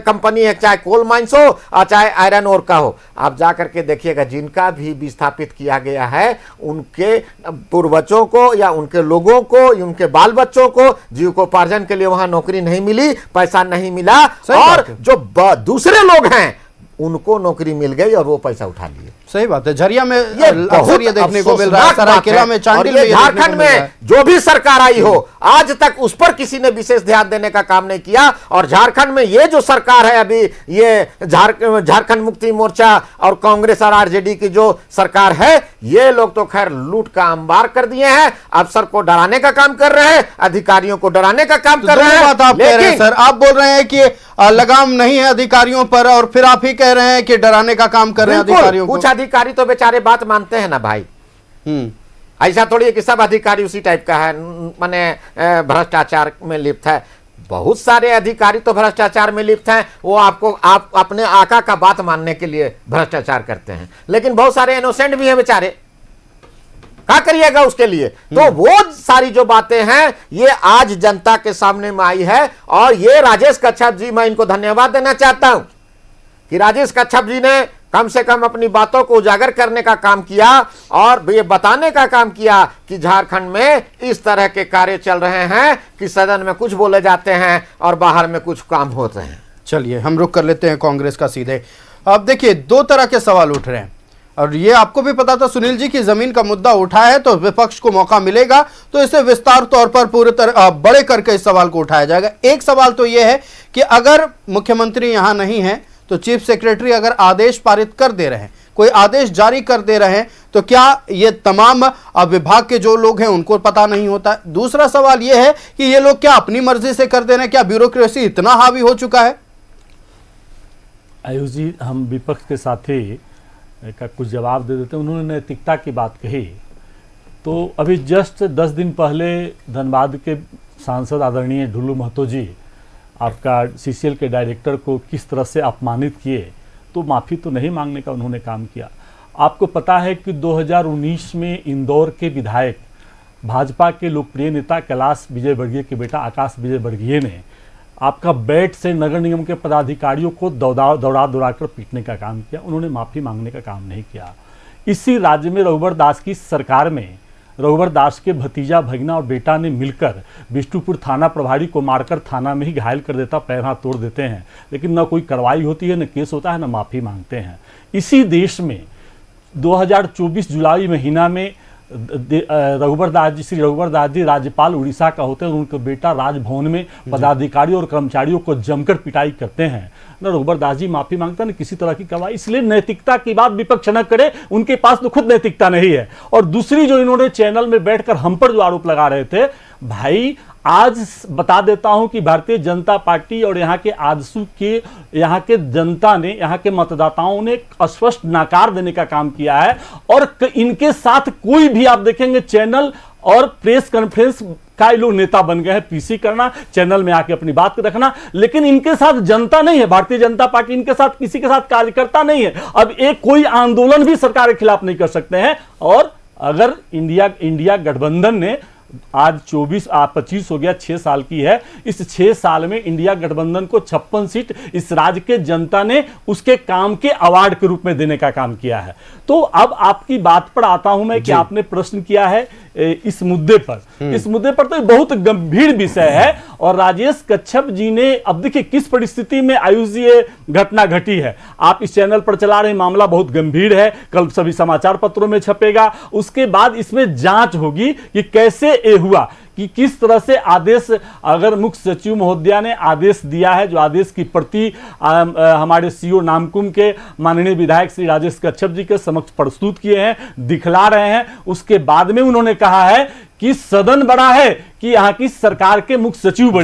Speaker 9: कंपनी है, चाहे कोल माइंस हो और चाहे आयरन ओर का हो, आप जाकर के देखिएगा, जिनका भी विस्थापित किया गया है, उनके पूर्वजों को या उनके लोगों को, उनके बाल बच्चों को जीविकोपार्जन के लिए वहां नौकरी नहीं मिली, पैसा नहीं मिला, और जो दूसरे लोग हैं उनको नौकरी मिल गई और वो पैसा उठा लिए।
Speaker 1: सही बात है, झरिया में
Speaker 9: अक्सर
Speaker 1: ये देखने को मिल रहा है, सरायकेला में, चांडिल में,
Speaker 9: झारखंड में जो भी सरकार आई हो, आज तक उस पर किसी ने विशेष ध्यान देने का काम नहीं किया। और झारखंड में ये जो सरकार है अभी, ये झारखंड मुक्ति मोर्चा और कांग्रेस और आरजेडी की जो सरकार है, ये लोग तो खैर लूट का अंबार कर दिए हैं, अफसर को डराने का काम कर रहे हैं, अधिकारियों को डराने का काम कर रहे हैं।
Speaker 1: बात आप कह रहे हैं सर, आप बोल रहे हैं कि लगाम नहीं है अधिकारियों पर, और फिर आप ही कह रहे हैं कि डराने का काम कर रहे हैं अधिकारियों को।
Speaker 9: कुछ अधिकारी तो बेचारे बात मानते हैं ना भाई, ऐसा थोड़ी है कि सब अधिकारी उसी टाइप का है, माने भ्रष्टाचार में लिप्त है। बहुत सारे अधिकारी तो भ्रष्टाचार में लिप्त हैं, वो आप अपने आका का बात मानने के लिए भ्रष्टाचार करते हैं, लेकिन बहुत सारे इनोसेंट भी हैं बेचारे, क्या करिएगा उसके लिए। तो वो सारी जो बातें हैं ये आज जनता के सामने में आई है। और ये राजेश कच्छप जी, मैं इनको धन्यवाद देना चाहता हूं कि राजेश कच्छप जी ने कम से कम अपनी बातों को उजागर करने का काम किया और ये बताने का काम किया कि झारखंड में इस तरह के कार्य चल रहे हैं कि सदन में कुछ बोले जाते हैं और बाहर में कुछ काम होते हैं।
Speaker 1: चलिए हम रुक कर लेते हैं कांग्रेस का सीधे। अब देखिए, 2 तरह के सवाल उठ रहे हैं, और ये आपको भी पता था सुनील जी की जमीन का मुद्दा उठाया है तो विपक्ष को मौका मिलेगा तो इसे विस्तार तौर पर पूरी तरह बड़े करके इस सवाल को उठाया जाएगा। एक सवाल तो यह है कि अगर मुख्यमंत्री यहां नहीं है तो चीफ सेक्रेटरी अगर आदेश पारित कर दे रहे हैं, कोई आदेश जारी कर दे रहे हैं, तो क्या ये तमाम विभाग के जो लोग हैं उनको पता नहीं होता है? दूसरा सवाल ये है कि ये लोग क्या अपनी मर्जी से कर दे रहे हैं? क्या ब्यूरोक्रेसी इतना हावी हो चुका है?
Speaker 6: आयुष जी, हम विपक्ष के साथी का कुछ जवाब दे देते हैं। उन्होंने नैतिकता की बात कही, तो अभी जस्ट 10 दिन पहले धनबाद के सांसद आदरणीय ढुल्लू महतो जी आपका सीसीएल के डायरेक्टर को किस तरह से अपमानित किए, तो माफ़ी तो नहीं मांगने का उन्होंने काम किया। आपको पता है कि 2019 में इंदौर के विधायक भाजपा के लोकप्रिय नेता कैलाश विजयवर्गीय के बेटा आकाश विजयवर्गीय ने आपका बैट से नगर निगम के पदाधिकारियों को दौड़ा कर पीटने का काम किया। उन्होंने माफ़ी मांगने का काम नहीं किया। इसी राज्य में रघुवर दास की सरकार में रघुवर दास के भतीजा भगना और बेटा ने मिलकर बिष्टुपुर थाना प्रभारी को मारकर थाना में ही घायल कर देता, पैर हाथ तोड़ देते हैं, लेकिन न कोई कार्रवाई होती है, न केस होता है, न माफ़ी मांगते हैं। इसी देश में 2024 जुलाई महीना में रघुवर दास जी, श्री रघुवर दास जी राज्यपाल उड़ीसा का होते हैं, उनका बेटा राजभवन में पदाधिकारियों और कर्मचारियों को जमकर पिटाई करते हैं। न रघुवर दास जी माफी मांगता, न किसी तरह की कार्रवाई। इसलिए नैतिकता की बात विपक्ष न करे, उनके पास तो खुद नैतिकता नहीं है। और दूसरी जो इन्होंने चैनल में बैठकर हम पर जो आरोप लगा रहे थे, भाई आज बता देता हूं कि भारतीय जनता पार्टी और यहाँ के आजसू के यहाँ के जनता ने, यहाँ के मतदाताओं ने स्पष्ट नकार देने का काम किया है। और इनके साथ कोई भी आप देखेंगे चैनल और प्रेस कॉन्फ्रेंस का ये लोग नेता बन गए हैं, पीसी करना, चैनल में आके अपनी बात रखना, लेकिन इनके साथ जनता नहीं है। भारतीय जनता पार्टी इनके साथ, किसी के साथ कार्यकर्ता नहीं है। अब एक कोई आंदोलन भी सरकार के खिलाफ नहीं कर सकते हैं। और अगर इंडिया गठबंधन ने आज 25 हो गया, 6 साल की है, इस 6 साल में इंडिया गठबंधन को 56 सीट इस राज्य के जनता ने उसके काम के अवार्ड के रूप में देने का काम किया है। तो अब आपकी बात पर आता हूं मैं कि आपने प्रश्न किया है इस मुद्दे पर तो बहुत गंभीर विषय है। और राजेश कच्छप जी ने, अब देखिए किस परिस्थिति में आयुष जी ये घटना घटी है। आप इस चैनल पर चला रहे मामला बहुत गंभीर है, कल सभी समाचार पत्रों में छपेगा। उसके बाद इसमें जांच होगी कि कैसे ये हुआ, कि किस तरह से आदेश, अगर मुख्य सचिव महोदया ने आदेश दिया है, जो आदेश की प्रति हमारे सीओ नामकुम के माननीय विधायक श्री राजेश कच्छप जी के समक्ष प्रस्तुत किए हैं, दिखला रहे हैं। उसके बाद में उन्होंने कहा है कि सदन बड़ा है कि यहाँ की सरकार के मुख्य सचिव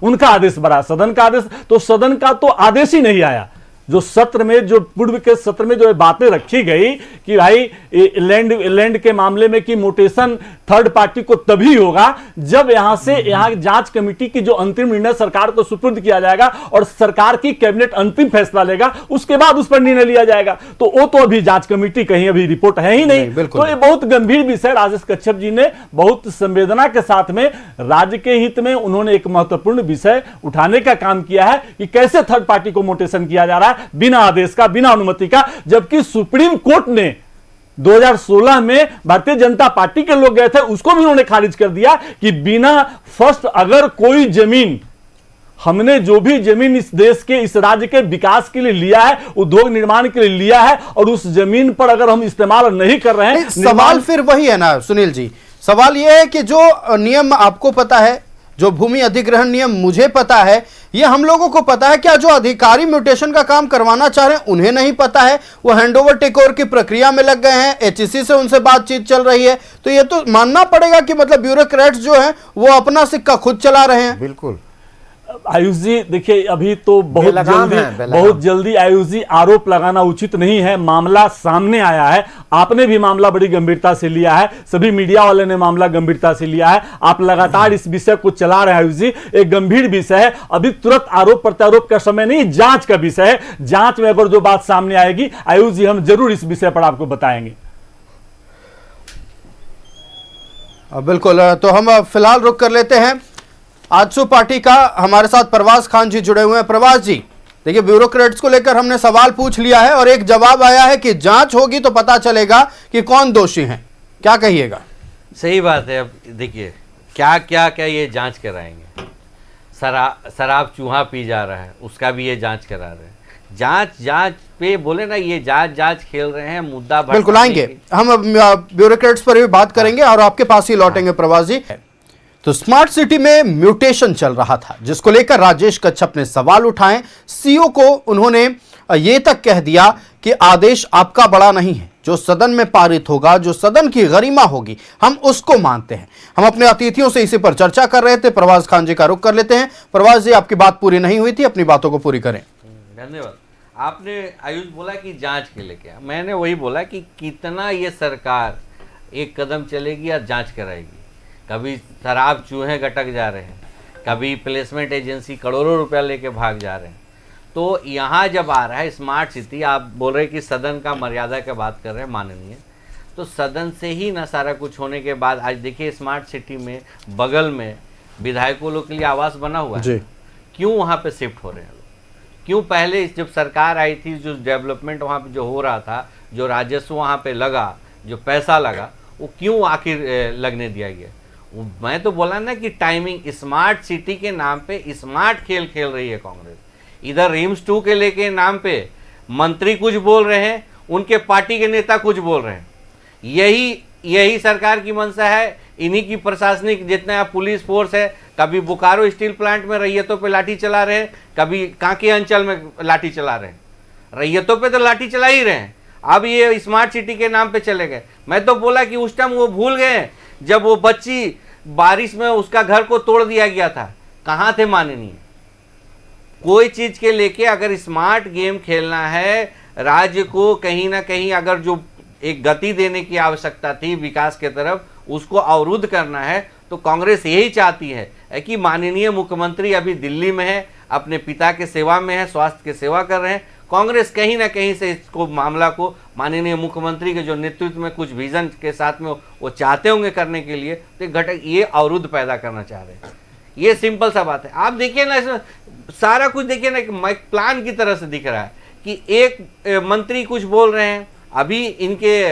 Speaker 6: उनका आदेश बड़ा, सदन का आदेश, तो सदन का तो आदेश ही नहीं आया। जो सत्र में, जो पूर्व के सत्र में जो बातें रखी गई कि भाई लैंड के मामले में कि मोटेशन थर्ड पार्टी को तभी होगा जब यहाँ जांच कमेटी की जो अंतिम निर्णय सरकार को सुपुर्द किया जाएगा और सरकार की कैबिनेट अंतिम फैसला लेगा, उसके बाद उस पर निर्णय लिया जाएगा। तो वो तो अभी जांच कमेटी कहीं अभी रिपोर्ट है ही नहीं। तो ये बहुत गंभीर विषय राजेश कच्छप जी ने बहुत संवेदना के साथ में राज्य के हित में उन्होंने एक महत्वपूर्ण विषय उठाने का काम किया है कि कैसे थर्ड पार्टी को मोटेशन किया जा रहा है बिना आदेश का, बिना अनुमति का। जबकि सुप्रीम कोर्ट ने 2016 में भारतीय जनता पार्टी के लोग गए थे, उसको भी उन्होंने खारिज कर दिया कि बिना फर्स्ट, अगर कोई जमीन, हमने जो भी जमीन इस देश के, इस राज्य के विकास के लिए लिया है, उद्योग निर्माण के लिए लिया है, और उस जमीन पर अगर हम इस्तेमाल नहीं कर रहे हैं,
Speaker 1: सवाल फिर वही है ना सुनील जी, सवाल यह है कि जो नियम आपको पता है, जो भूमि अधिग्रहण नियम मुझे पता है, ये हम लोगों को पता है, क्या जो अधिकारी म्यूटेशन का काम करवाना चाह रहे हैं उन्हें नहीं पता है? वो हैंडओवर टेक ओवर की प्रक्रिया में लग गए हैं, एचईसी से उनसे बातचीत चल रही है, तो ये तो मानना पड़ेगा कि मतलब ब्यूरोक्रेट्स जो हैं वो अपना सिक्का खुद चला रहे हैं।
Speaker 9: बिल्कुल
Speaker 6: आयुष जी, देखिए अभी तो बहुत जल्दी आयुष जी आरोप लगाना उचित नहीं है। मामला सामने आया है, आपने भी मामला बड़ी गंभीरता से लिया है, सभी मीडिया वाले ने मामला गंभीरता से लिया है, आप लगातार इस विषय को चला रहे हैं। आयुष जी, एक गंभीर विषय है, अभी तुरंत आरोप प्रत्यारोप का समय नहीं, जांच का विषय है। जांच में अगर जो बात सामने आएगी आयुष जी, हम जरूर इस विषय पर आपको बताएंगे।
Speaker 1: बिल्कुल, तो हम फिलहाल रुक कर लेते हैं। आजसू पार्टी का हमारे साथ प्रवास खान जी जुड़े हुए हैं। प्रवास जी, देखिए ब्यूरोक्रेट्स को लेकर हमने सवाल पूछ लिया है और एक जवाब आया है कि जांच होगी तो पता चलेगा कि कौन दोषी हैं, क्या कहिएगा?
Speaker 7: सही बात है। अब देखिए क्या ये जांच कराएंगे। शराब चूहा पी जा रहा है, उसका भी ये जांच करा रहे हैं। जांच पे बोले ना, ये जांच खेल रहे हैं, मुद्दा
Speaker 1: बिल्कुल आएंगे हम, ब्यूरोक्रेट्स पर भी बात करेंगे और आपके पास ही लौटेंगे। प्रवास जी, तो स्मार्ट सिटी में म्यूटेशन चल रहा था, जिसको लेकर राजेश कच्छप ने सवाल उठाए। सीओ को उन्होंने ये तक कह दिया कि आदेश आपका बड़ा नहीं है, जो सदन में पारित होगा, जो सदन की गरिमा होगी, हम उसको मानते हैं। हम अपने अतिथियों से इसी पर चर्चा कर रहे थे। प्रवास खान जी का रुख कर लेते हैं। प्रवास जी, आपकी बात पूरी नहीं हुई थी, अपनी बातों को पूरी करें।
Speaker 7: धन्यवाद। आपने आयुष बोला कि जांच के लेके, मैंने वही बोला कि कितना ये सरकार एक कदम चलेगी या जांच कराएगी। कभी शराब चूहे गटक जा रहे हैं, कभी प्लेसमेंट एजेंसी करोड़ों रुपया लेके भाग जा रहे हैं। तो यहाँ जब आ रहा है स्मार्ट सिटी, आप बोल रहे कि सदन का मर्यादा की बात कर रहे हैं माननीय, तो सदन से ही ना सारा कुछ होने के बाद आज देखिए स्मार्ट सिटी में बगल में विधायकों लोग के लिए आवास बना हुआ है। क्यों वहाँ पे शिफ्ट हो रहे हैं लोग? क्यों पहले जब सरकार आई थी, जो डेवलपमेंट वहाँ पे जो हो रहा था, जो राजस्व वहाँ पे लगा, जो पैसा लगा, वो क्यों आखिर लगने दिया गया? मैं तो बोला ना कि टाइमिंग, स्मार्ट सिटी के नाम पे स्मार्ट खेल खेल रही है कांग्रेस। इधर रिम्स 2 के लेके नाम पे मंत्री कुछ बोल रहे हैं, उनके पार्टी के नेता कुछ बोल रहे हैं। यही सरकार की मंशा है। इन्हीं की प्रशासनिक जितना पुलिस फोर्स है, कभी बोकारो स्टील प्लांट में रैयतों पे लाठी चला रहे हैं, कभी कांके अंचल में लाठी चला रहे हैं। रैयतों पे तो लाठी चला ही रहे हैं, अब ये स्मार्ट सिटी के नाम पे चले गए। मैं तो बोला कि उस टाइम वो भूल गए जब वो बच्ची बारिश में उसका घर को तोड़ दिया गया था। कहाँ थे माननीय? कोई चीज के लेके अगर स्मार्ट गेम खेलना है, राज्य को कहीं ना कहीं अगर जो एक गति देने की आवश्यकता थी विकास के तरफ, उसको अवरुद्ध करना है, तो कांग्रेस यही चाहती है कि माननीय मुख्यमंत्री अभी दिल्ली में है, अपने पिता के सेवा में है, स्वास्थ्य की सेवा कर रहे हैं। कांग्रेस कहीं ना कहीं से इसको मामला को माननीय मुख्यमंत्री के जो नेतृत्व में कुछ विजन के साथ में वो चाहते होंगे करने के लिए, तो घटक ये अवरुद्ध पैदा करना चाह रहे हैं। ये सिंपल सा बात है। आप देखिए ना, इसमें सारा कुछ देखिए ना, एक प्लान की तरह से दिख रहा है कि एक मंत्री कुछ बोल रहे हैं। अभी इनके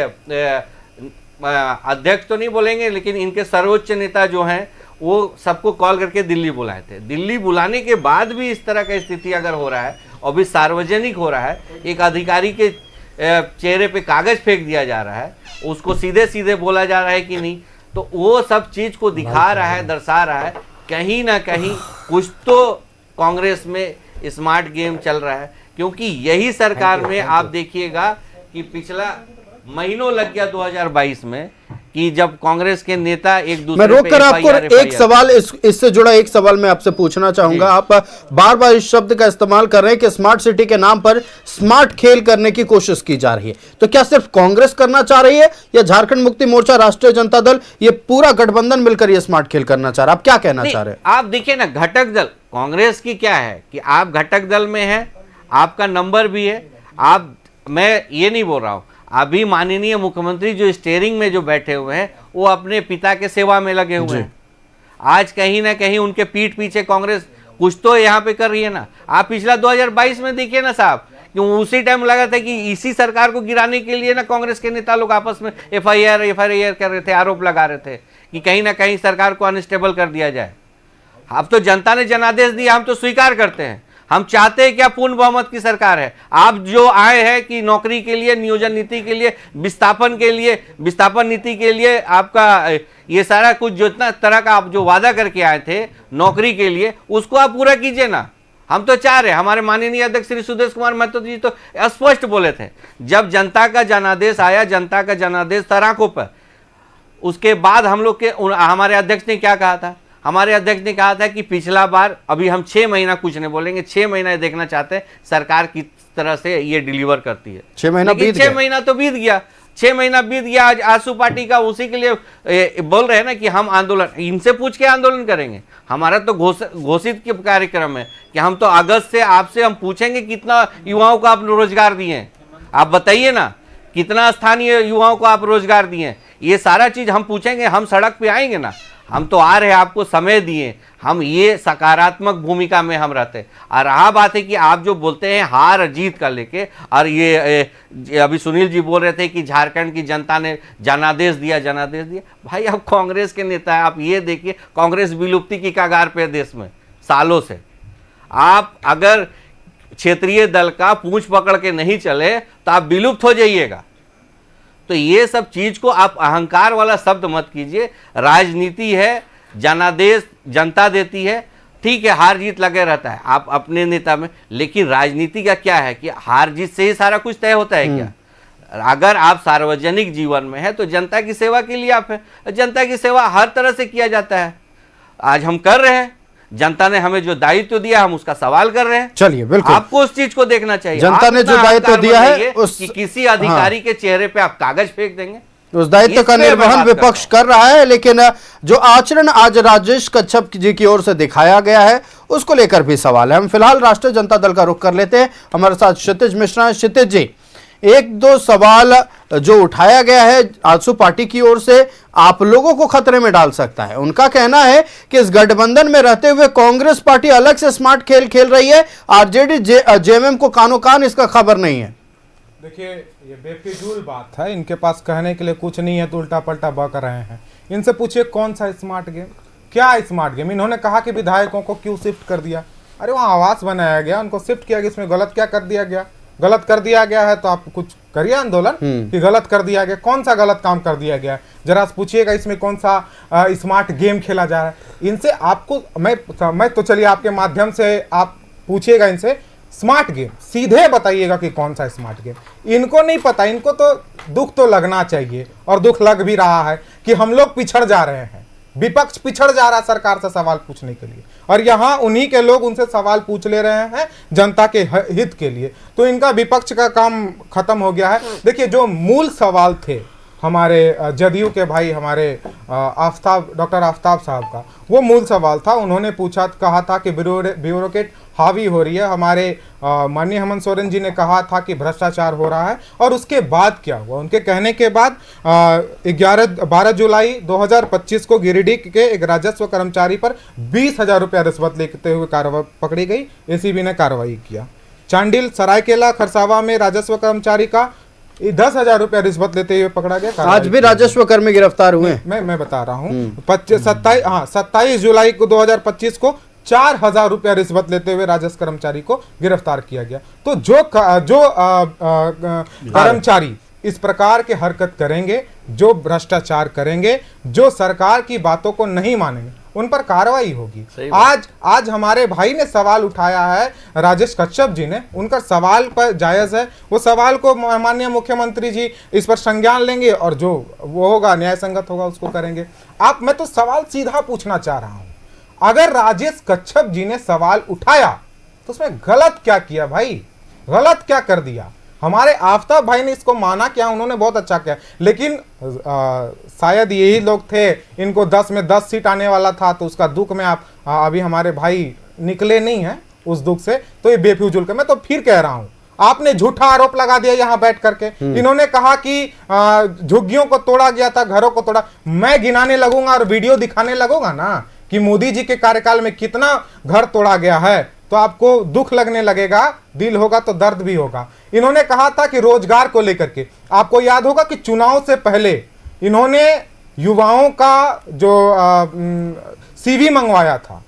Speaker 7: अध्यक्ष तो नहीं बोलेंगे, लेकिन इनके सर्वोच्च नेता जो हैं वो सबको कॉल करके दिल्ली बुलाए थे। दिल्ली बुलाने के बाद भी इस तरह का स्थिति अगर हो रहा है और भी सार्वजनिक हो रहा है, एक अधिकारी के चेहरे पे कागज फेंक दिया जा रहा है, उसको सीधे सीधे बोला जा रहा है कि नहीं, तो वो सब चीज को दिखा रहा है, दर्शा रहा है कहीं ना कहीं कुछ तो कांग्रेस में स्मार्ट गेम चल रहा है। क्योंकि यही सरकार में आप देखिएगा कि पिछला महीनों लग गया 2022 में कि जब कांग्रेस के नेता एक दूसरे
Speaker 1: मैं रोककर आपको एक सवाल इससे जुड़ा एक सवाल मैं आपसे पूछना चाहूंगा। आप बार बार इस शब्द का इस्तेमाल कर रहे हैं कि स्मार्ट सिटी के नाम पर स्मार्ट खेल करने की कोशिश की जा रही है, तो क्या सिर्फ कांग्रेस करना चाह रही है या झारखंड मुक्ति मोर्चा, राष्ट्रीय जनता दल, ये पूरा गठबंधन मिलकर ये स्मार्ट खेल करना चाह रहा है? आप क्या कहना चाह रहे हैं?
Speaker 7: आप देखिए ना, घटक दल कांग्रेस की क्या है कि आप घटक दल में है, आपका नंबर भी है। आप, मैं ये नहीं बोल रहा हूं, अभी माननीय मुख्यमंत्री जो स्टीयरिंग में जो बैठे हुए हैं वो अपने पिता के सेवा में लगे हुए हैं। आज कहीं ना कहीं उनके पीठ पीछे कांग्रेस कुछ तो यहाँ पे कर रही है ना। आप पिछला 2022 में देखिए ना साहब, कि उसी टाइम लगा था कि इसी सरकार को गिराने के लिए ना कांग्रेस के नेता लोग आपस में एफआईआर कर रहे थे, आरोप लगा रहे थे कि कहीं ना कहीं सरकार को अनस्टेबल कर दिया जाए। अब तो जनता ने जनादेश दिया, हम तो स्वीकार करते हैं। हम चाहते हैं क्या पूर्ण बहुमत की सरकार है। आप जो आए हैं कि नौकरी के लिए, नियोजन नीति के लिए, विस्थापन के लिए, विस्थापन नीति के लिए, आपका ये सारा कुछ जो इतना तरह का आप जो वादा करके आए थे नौकरी के लिए, उसको आप पूरा कीजिए ना। हम तो चाह रहे हैं, हमारे माननीय अध्यक्ष श्री सुदेश कुमार महतो जी तो स्पष्ट बोले थे, जब जनता का जनादेश आया, जनता का जनादेश सराखों पर, उसके बाद हम लोग के हमारे अध्यक्ष ने क्या कहा था? हमारे अध्यक्ष ने कहा था कि पिछला बार, अभी हम 6 महीना कुछ नहीं बोलेंगे, 6 महीना देखना चाहते हैं सरकार किस तरह से ये डिलीवर करती है।
Speaker 1: 6 महीना बीत गया।
Speaker 7: 6 महीना तो बीत गया, 6 महीना बीत गया। आज आसू पार्टी का उसी के लिए बोल रहे हैं ना कि हम आंदोलन, इनसे पूछ के आंदोलन करेंगे। हमारा तो घोषित कार्यक्रम है कि हम तो अगस्त से आपसे हम पूछेंगे कितना युवाओं को आप रोजगार दिए हैं, आप बताइए ना, कितना स्थानीय युवाओं को आप रोजगार दिए हैं। ये सारा चीज हम पूछेंगे, हम सड़क पे आएंगे ना। हम तो आ रहे हैं, आपको समय दिए, हम ये सकारात्मक भूमिका में हम रहते हैं। और रहा बात है कि आप जो बोलते हैं हार जीत का लेके, और ये अभी सुनील जी बोल रहे थे कि झारखंड की जनता ने जनादेश दिया, जनादेश दिया। भाई आप कांग्रेस के नेता है, आप ये देखिए कांग्रेस विलुप्ति की कगार पे देश में सालों से। आप अगर क्षेत्रीय दल का पूंछ पकड़ के नहीं चले तो आप विलुप्त हो जाइएगा। तो ये सब चीज को आप अहंकार वाला शब्द मत कीजिए। राजनीति है, जनादेश जनता देती है, ठीक है, हार जीत लगे रहता है आप अपने नेता में, लेकिन राजनीति का क्या है कि हार जीत से ही सारा कुछ तय होता है क्या? अगर आप सार्वजनिक जीवन में है तो जनता की सेवा के लिए आप है, जनता की सेवा हर तरह से किया जाता है। आज हम कर रहे हैं, जनता ने हमें जो दायित्व दिया हम उसका सवाल कर रहे हैं।
Speaker 1: चलिए, बिल्कुल
Speaker 7: आपको उस चीज को देखना चाहिए।
Speaker 1: जनता ने जो दायित्व दिया है
Speaker 7: कि किसी अधिकारी के चेहरे पे आप कागज फेंक देंगे,
Speaker 1: उस दायित्व का निर्वहन विपक्ष कर रहा है, लेकिन जो आचरण आज राजेश कच्छप जी की ओर से दिखाया गया है उसको लेकर भी सवाल है। हम फिलहाल राष्ट्रीय जनता दल का रुख कर लेते हैं। हमारे साथ क्षितिज मिश्रा हैं। क्षितिज जी, एक दो सवाल जो उठाया गया है आजसू पार्टी की ओर से आप लोगों को खतरे में डाल सकता है। उनका कहना है कि इस गठबंधन में रहते हुए कांग्रेस पार्टी अलग से स्मार्ट खेल खेल रही है, आरजेडी जेएमएम को कानो कान इसका खबर नहीं है।
Speaker 8: देखिए, ये बेफिजूल बात है, इनके पास कहने के लिए कुछ नहीं है तो उल्टा पलटा बक रहे हैं। इनसे पूछिए कौन सा स्मार्ट गेम, क्या स्मार्ट गेम? इन्होंने कहा कि विधायकों को क्यों शिफ्ट कर दिया। अरे वहाँ आवास बनाया गया, उनको शिफ्ट किया गया, इसमें गलत क्या कर दिया गया? गलत कर दिया गया है तो आप कुछ करिए आंदोलन कि गलत कर दिया गया। कौन सा गलत काम कर दिया गया? जरा पूछिएगा इसमें कौन सा स्मार्ट गेम खेला जा रहा है। इनसे आपको मैं तो चलिए आपके माध्यम से आप पूछिएगा इनसे स्मार्ट गेम, सीधे बताइएगा कि कौन सा स्मार्ट गेम। इनको नहीं पता, इनको तो दुख तो लगना चाहिए और दुख लग भी रहा है कि हम लोग पिछड़ जा रहे हैं, विपक्ष पिछड़ जा रहा है सरकार से सवाल पूछने के लिए, और यहाँ उन्हीं के लोग उनसे सवाल पूछ ले रहे हैं जनता के हित के लिए। तो इनका विपक्ष का काम खत्म हो गया है। देखिए, जो मूल सवाल थे हमारे जदयू के भाई हमारे डॉक्टर आफ्ताब साहब का, वो मूल सवाल था। उन्होंने कहा था कि ब्यूरोक्रेट हावी हो रही है। हमारे माननीय हेमंत सोरेन जी ने कहा था कि भ्रष्टाचार हो रहा है, और उसके बाद क्या हुआ? उनके कहने के बाद 12 जुलाई 2025 को गिरिडीह के एक राजस्व कर्मचारी पर 20,000 रुपया रिश्वत लेते हुए कार्रवाई पकड़ी गई। एसीबी ने कार्रवाई किया। चांडिल सरायकेला खरसावा में राजस्व कर्मचारी का 10,000 रुपया रिश्वत लेते हुए पकड़ा गया।
Speaker 1: आज भी राजस्व कर्मी गिरफ्तार हुए।
Speaker 8: मैं बता रहा हूँ 27 जुलाई को 2025 को 4,000 रुपया रिश्वत लेते हुए राजस्व कर्मचारी को गिरफ्तार किया गया। तो जो कर्मचारी इस प्रकार के हरकत करेंगे, जो भ्रष्टाचार करेंगे, जो सरकार की बातों को नहीं मानेंगे, उन पर कार्रवाई होगी। आज हमारे भाई ने सवाल उठाया है, राजेश कच्छप जी ने, उनका सवाल पर जायज है। वो सवाल को माननीय मुख्यमंत्री जी इस पर संज्ञान लेंगे और जो वो होगा न्याय संगत होगा उसको करेंगे। मैं तो सवाल सीधा पूछना चाह रहा हूं, अगर राजेश कच्छप जी ने सवाल उठाया तो उसमें गलत क्या किया भाई? गलत क्या कर दिया? हमारे आफ्ताब भाई ने इसको माना क्या? उन्होंने बहुत अच्छा किया, लेकिन शायद यही लोग थे, इनको 10 में 10 सीट आने वाला था, तो उसका दुख में आप अभी हमारे भाई निकले नहीं हैं उस दुख से। तो ये बेफिजूल का, मैं तो फिर कह रहा हूं, आपने झूठा आरोप लगा दिया यहां बैठ करके। इन्होंने कहा कि झुग्गियों को तोड़ा गया था, घरों को तोड़ा। मैं गिनाने लगूंगा और वीडियो दिखाने लगूंगा ना कि मोदी जी के कार्यकाल में कितना घर तोड़ा गया है, तो आपको दुख लगने लगेगा, दिल होगा तो दर्द भी होगा। इन्होंने कहा था कि रोजगार को लेकर के, आपको याद होगा कि चुनाव से पहले इन्होंने युवाओं का जो सीवी मंगवाया था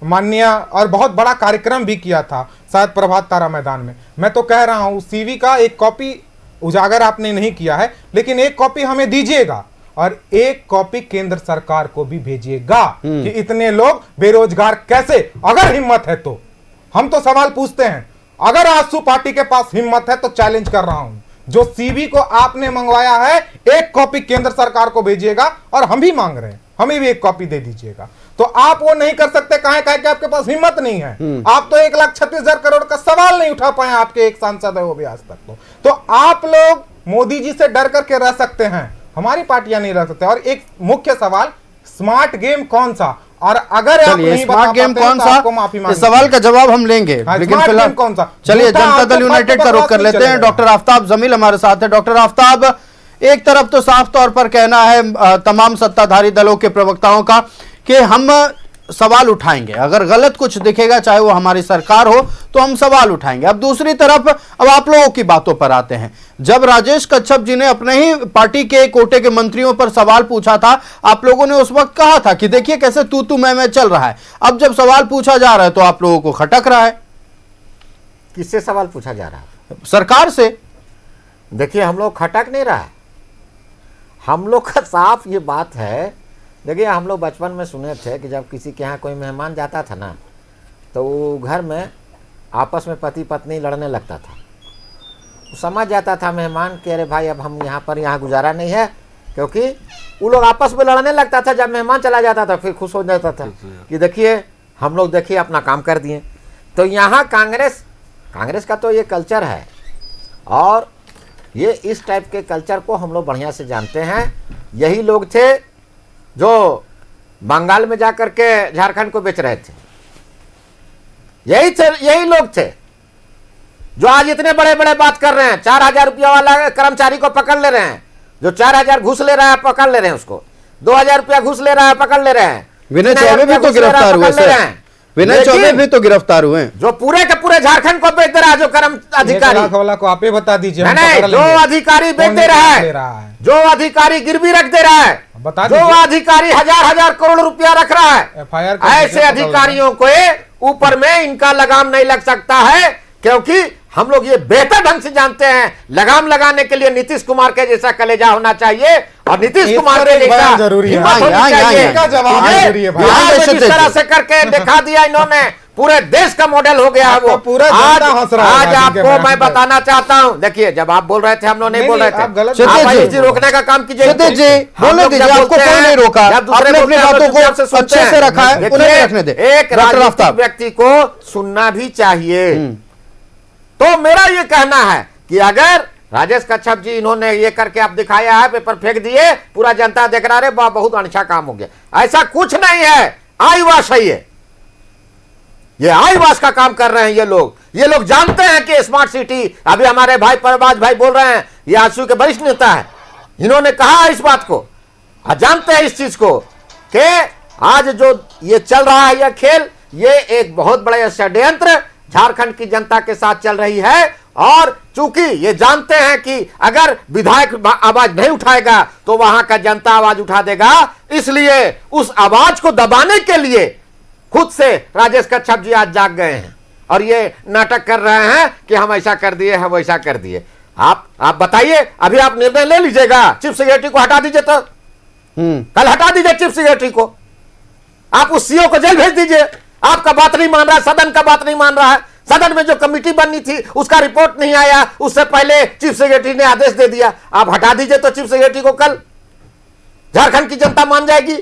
Speaker 8: माननीय, और बहुत बड़ा कार्यक्रम भी किया था शायद प्रभात तारा मैदान में। मैं तो कह रहा हूं सीवी का एक कॉपी उजागर आपने नहीं किया है, लेकिन एक कॉपी हमें दीजिएगा और एक कॉपी केंद्र सरकार को भी भेजिएगा कि इतने लोग बेरोजगार कैसे, अगर हिम्मत है तो। हम तो सवाल पूछते हैं, अगर आजसू पार्टी के पास हिम्मत है तो चैलेंज कर रहा हूं, जो सीवी को आपने मंगवाया है एक कॉपी केंद्र सरकार को भेजिएगा, और हम भी मांग रहे हैं, हमें भी एक कॉपी दे दीजिएगा। तो आप वो नहीं कर सकते, कहे कि आपके पास हिम्मत नहीं है। आप तो 1,36,000 करोड़ का सवाल नहीं उठा पाए, आपके एक सांसद है वो भी आज तक। तो आप लोग मोदी जी से डर करके रह सकते हैं, हमारी पार्टियां नहीं रह सकते। और एक मुख्य सवाल, स्मार्ट गेम कौन सा? और अगर आप नहीं बता पाते हैं तो आपको माफी मांगनी।
Speaker 1: इस सवाल का जवाब हम लेंगे, लेकिन फिलहाल
Speaker 8: कौन सा?
Speaker 1: चलिए जनता दल यूनाइटेड का रुख कर लेते हैं। डॉक्टर आफ्ताब जमील हमारे साथ है। डॉक्टर आफ्ताब, एक तरफ तो साफ तौर पर कहना है तमाम सत्ताधारी दलों के प्रवक्ताओं का कि हम सवाल उठाएंगे, अगर गलत कुछ दिखेगा चाहे वो हमारी सरकार हो तो हम सवाल उठाएंगे। अब दूसरी तरफ अब आप लोगों की बातों पर आते हैं। जब राजेश कच्छप जी ने अपने ही पार्टी के कोटे के मंत्रियों पर सवाल पूछा था, आप लोगों ने उस वक्त कहा था कि देखिए कैसे तू मैं चल रहा है। अब जब सवाल पूछा जा रहा है तो आप लोगों को खटक रहा है।
Speaker 9: किससे सवाल पूछा जा रहा है?
Speaker 1: सरकार से।
Speaker 9: देखिए, हम लोग खटक नहीं रहा है, हम लोग का साफ ये बात है देखिए हम लोग बचपन में सुने थे कि जब किसी के यहाँ कोई मेहमान जाता था ना, तो वो घर में आपस में पति पत्नी लड़ने लगता था। समझ जाता था मेहमान कि अरे भाई अब हम यहाँ गुजारा नहीं है, क्योंकि वो लोग आपस में लड़ने लगता था। जब मेहमान चला जाता था फिर खुश हो जाता था कि देखिए हम लोग देखिए अपना काम कर दिए। तो यहाँ कांग्रेस का तो ये कल्चर है, और ये इस टाइप के कल्चर को हम लोग बढ़िया से जानते हैं। यही लोग थे जो बंगाल में जाकर के झारखंड को बेच रहे थे, यही लोग थे जो आज इतने बड़े बड़े बात कर रहे हैं। 4,000 रुपया वाला कर्मचारी को पकड़ ले रहे हैं, जो 4,000 घूस ले रहा है पकड़ ले रहे हैं उसको, 2,000 रुपया घूस ले रहा है पकड़ ले रहे हैं।
Speaker 1: विनय चौबे भी तो गिरफ्तार हुए सर, विनय चौबे भी तो गिरफ्तार हुए, जो
Speaker 9: पूरे के पूरे झारखंड को बेच दे रहा है। जो कर्म अधिकारी
Speaker 8: वाला को आप ही बता दीजिए,
Speaker 9: नहीं, जो अधिकारी बेच दे रहा है, जो अधिकारी गिरवी रख दे रहा है, जो अधिकारी हजार करोड़ रुपया रख रहा है, ऐसे अधिकारियों को ऊपर में इनका लगाम नहीं लग सकता है। क्योंकि हम लोग ये बेहतर ढंग से जानते हैं, लगाम लगाने के लिए नीतीश कुमार के जैसा कलेजा होना चाहिए, और नीतीश कुमार के जैसा हिम्मत होनी चाहिए। जिस तरह से करके दिखा दिया इन्होंने, पूरे देश का मॉडल हो गया है वो। आज आपको मैं बताना चाहता हूं, देखिए जब आप बोल रहे थे हम लोग नहीं बोल रहे थे, जी रोकने का काम कीजिए,
Speaker 1: बोलने दीजिए, आपको कोई नहीं रोका, आपने अपनी बातों को अच्छे से रखा है, उन्हें रखने दे।
Speaker 9: एक राजनीतिक व्यक्ति को सुनना भी चाहिए। तो मेरा ये कहना है कि अगर राजेश कच्छप जी इन्होंने ये करके आप दिखाया है, पेपर फेंक दिए, पूरा जनता देख रहा है, बहुत अच्छा काम हो गया, ऐसा कुछ नहीं है। आईवाश है ये आईवाश का काम कर रहे हैं ये लोग जानते हैं कि स्मार्ट सिटी, अभी हमारे भाई परवाज भाई बोल रहे हैं, ये आजसू के वरिष्ठ नेता है, इन्होंने कहा इस बात को, जानते हैं इस चीज को कि आज जो ये चल रहा है, यह खेल, ये एक बहुत बड़ा षड्यंत्र झारखंड की जनता के साथ चल रही है। और चूंकि ये जानते हैं कि अगर विधायक आवाज नहीं उठाएगा तो वहां का जनता आवाज उठा देगा, इसलिए उस आवाज को दबाने के लिए खुद से राजेश कच्छप जी आज जाग गए हैं और ये नाटक कर रहे हैं कि हम ऐसा कर दिए, हम वैसा कर दिए। आप बताइए, अभी आप निर्णय ले लीजिएगा, चीफ सेक्रेटरी को हटा दीजिए, तो कल हटा दीजिए चीफ सेक्रेटरी को, आप उस सीओ को जेल भेज दीजिए। आपका बात नहीं मान रहा है, सदन का बात नहीं मान रहा है, सदन में जो कमेटी बननी थी उसका रिपोर्ट नहीं आया, उससे पहले चीफ सेक्रेटरी ने आदेश दे दिया। आप हटा दीजिए तो चीफ सेक्रेटरी को, कल झारखंड की जनता मान जाएगी।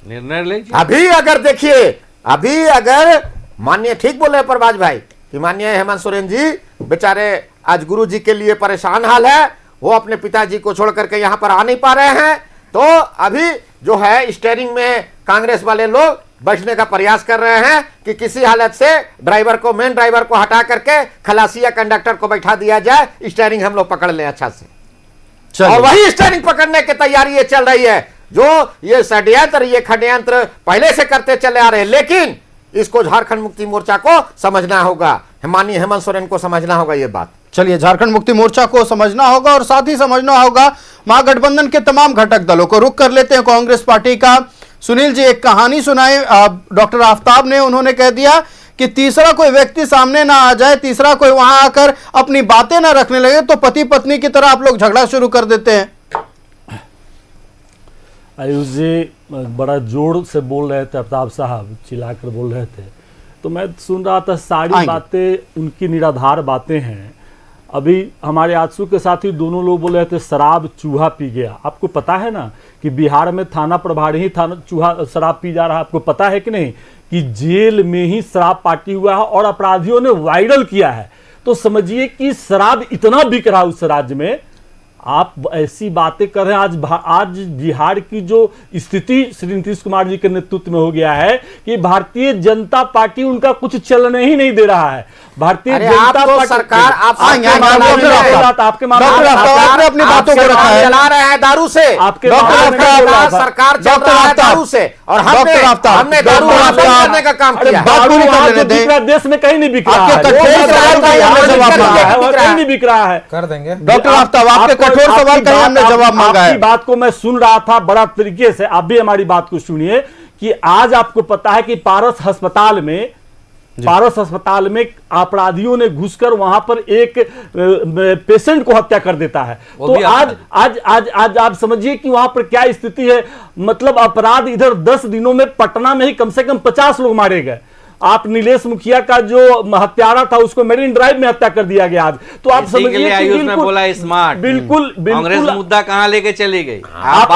Speaker 7: निर्णय लीजिए।
Speaker 9: अभी अगर देखिए, अभी अगर माननीय ठीक बोल रहे प्रभाष भाई कि माननीय हेमंत सोरेन जी बेचारे आज गुरु जी के लिए परेशान हाल है, वो अपने पिताजी को छोड़ करके यहाँ पर आ नहीं पा रहे हैं, तो अभी जो है स्टीयरिंग में कांग्रेस वाले लोग बैठने का प्रयास कर रहे हैं कि किसी हालत से ड्राइवर को, मेन ड्राइवर को हटा करके खलासी या कंडक्टर को बैठा दिया जाए, स्टीयरिंग हम लोग पकड़ लें अच्छा से। और वही स्टीयरिंग पकड़ने की तैयारी ये चल रही है, जो ये षड्यंत्र, ये खड्यंत्र पहले से करते चले आ रहे हैं। लेकिन इसको झारखंड मुक्ति मोर्चा को समझना होगा, माननीय हेमंत सोरेन को समझना होगा ये बात।
Speaker 1: चलिए, झारखंड मुक्ति मोर्चा को समझना होगा और साथ ही समझना होगा महागठबंधन के तमाम घटक दलों को। रुख कर लेते हैं कांग्रेस पार्टी का। सुनील जी एक कहानी सुनाए डॉक्टर आफ्ताब ने, उन्होंने कह दिया कि तीसरा कोई व्यक्ति सामने ना आ जाए, तीसरा कोई वहां आकर अपनी बातें ना रखने लगे तो पति पत्नी की तरह आप लोग झगड़ा शुरू कर देते हैं।
Speaker 6: आयुष जी बड़ा जोर से बोल रहे थे, आफ्ताब साहब चिल्लाकर बोल रहे थे, तो मैं सुन रहा था, सारी बातें उनकी निराधार बातें हैं। अभी हमारे आजसू के साथी दोनों लोग बोल रहे थे शराब चूहा पी गया। आपको पता है ना कि बिहार में थाना प्रभारी ही चूहा शराब पी जा रहा है। आपको पता है कि नहीं कि जेल में ही शराब पार्टी हुआ है और अपराधियों ने वायरल किया है। तो समझिए कि शराब इतना बिक रहा है उस राज्य में। आप ऐसी बातें कर रहे हैं। आज बिहार की जो स्थिति श्री नीतीश कुमार जी के नेतृत्व में हो गया है कि भारतीय जनता पार्टी उनका कुछ चलने ही नहीं दे रहा है। भारतीय जनता पार्टी
Speaker 9: सरकार
Speaker 1: आपने अपनी बातों को रखा है,
Speaker 9: चला रहे हैं दारू से,
Speaker 6: आपके
Speaker 9: सरकार चल रहा है दारू से, और हमने दारू करने का काम किया।
Speaker 6: देश में कहीं नहीं बिक रहा है, कहीं नहीं बिक रहा है।
Speaker 8: कर देंगे
Speaker 1: डॉक्टर आफ्ताब, आपके कठोर सवाल का हमने जवाब मांगा है।
Speaker 6: बात को मैं सुन रहा था बड़ा तरीके से, आप भी हमारी बात को सुनिए कि आज आपको पता है कि पारस अस्पताल में पारस अस्पताल में अपराधियों ने घुसकर वहां पर एक पेशेंट को हत्या कर देता है। तो आज आज आज आज आप समझिए कि वहां पर क्या स्थिति है। मतलब अपराध इधर 10 दिनों में पटना में ही कम से कम 50 लोग मारे गए। आप नीलेश मुखिया का जो हत्यारा था उसको मेरीन ड्राइव में हत्या कर दिया गया आज। तो आप समझिए कि
Speaker 7: बोला स्मार्ट
Speaker 6: बिल्कुल
Speaker 7: कांग्रेस मुद्दा कहां लेके चली गई।
Speaker 6: आप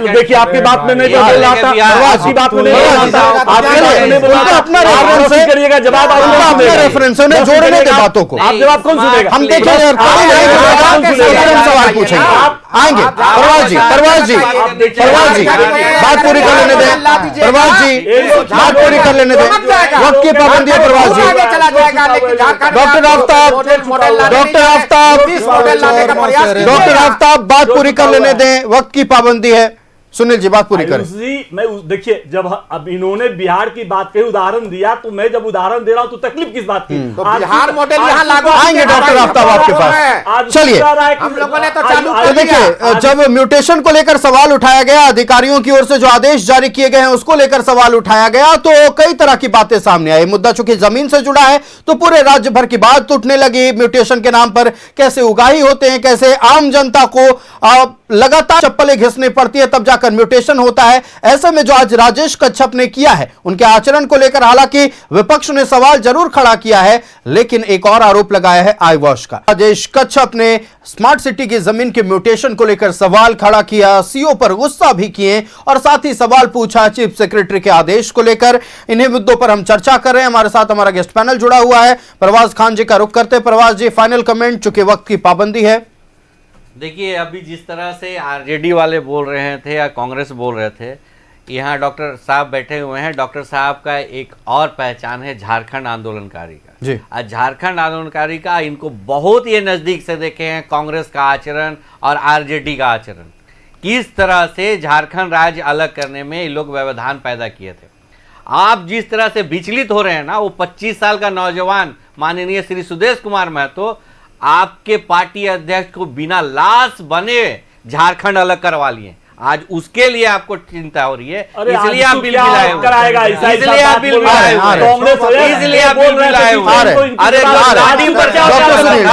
Speaker 6: देखिए आपकी बात में नहीं बोल रहा था, आपकी बात में नहीं बोल रहा था, आपने बोला अपना रेफरेंस करिएगा, जवाब अपना रेफरेंस है जोड़ने के बातों को आप जवाब कौन सुनेगा। हम देखेंगे सवाल पूछेंगे आएंगे। परवाज जी बात पूरी कर लेने दें। परवाज जी बात पूरी कर लेने दें। वक्त की पाबंदी है परवाज जी। डॉक्टर आफ्ताब बात पूरी कर लेने दें, वक्त की पाबंदी है। सुनील जी बात पूरी करें। मैं देखिए जब अब इन्होंने बिहार की बात कही, उदाहरण दिया, तो मैं जब उदाहरण दे रहा हूं तो तकलीफ किस बात की।
Speaker 9: तो बिहार मॉडल यहां लागू
Speaker 6: आएंगे डॉक्टर आफ्ताब आपके पास। चलिए
Speaker 9: हम लोगों ने तो चालू
Speaker 1: तो देखिए जब म्यूटेशन को लेकर सवाल उठाया गया, अधिकारियों की ओर से जो आदेश जारी किए गए हैं उसको लेकर सवाल उठाया गया, तो कई तरह की बातें सामने आई। मुद्दा चूंकि जमीन से जुड़ा है तो पूरे राज्य भर की बात उठने लगी। म्यूटेशन के नाम पर कैसे उगाही होते हैं, कैसे आम जनता को लगातार चप्पलें घिसनी पड़ती है तब जाकर म्यूटेशन होता है। ऐसे में जो आज राजेश कच्छप ने किया है उनके आचरण को लेकर हालांकि विपक्ष ने सवाल जरूर खड़ा किया है, लेकिन एक और आरोप लगाया है आई वॉश का। राजेश कच्छप ने स्मार्ट सिटी की जमीन के म्यूटेशन को लेकर सवाल खड़ा किया, सीओ पर गुस्सा भी किए और साथ ही सवाल पूछा चीफ सेक्रेटरी के आदेश को लेकर। इन्हीं मुद्दों पर हम चर्चा कर रहे हैं। हमारे साथ हमारा गेस्ट पैनल जुड़ा हुआ है। परवाज खान जी का रुख करते। परवाज जी फाइनल कमेंट, चूंकि वक्त की पाबंदी है।
Speaker 7: देखिए अभी जिस तरह से आरजेडी वाले बोल रहे थे या कांग्रेस बोल रहे थे, यहाँ डॉक्टर साहब बैठे हुए हैं। डॉक्टर साहब का एक और पहचान है झारखंड आंदोलनकारी का जी। आज झारखंड आंदोलनकारी का इनको बहुत ही नज़दीक से देखे हैं कांग्रेस का आचरण और आरजेडी का आचरण, किस तरह से झारखंड राज्य अलग करने में ये लोग व्यवधान पैदा किए थे। आप जिस तरह से विचलित हो रहे हैं ना, वो 25 साल का नौजवान माननीय श्री सुदेश कुमार महतो आपके पार्टी अध्यक्ष को बिना लाश बने झारखंड अलग करवा लिए। आज उसके लिए आपको चिंता हो रही है, इसलिए आप बिल लाए हो, इसलिए आप बिल लाए हो, इसलिए आप बिल लाए हो। अरे
Speaker 1: डॉक्टर सुनील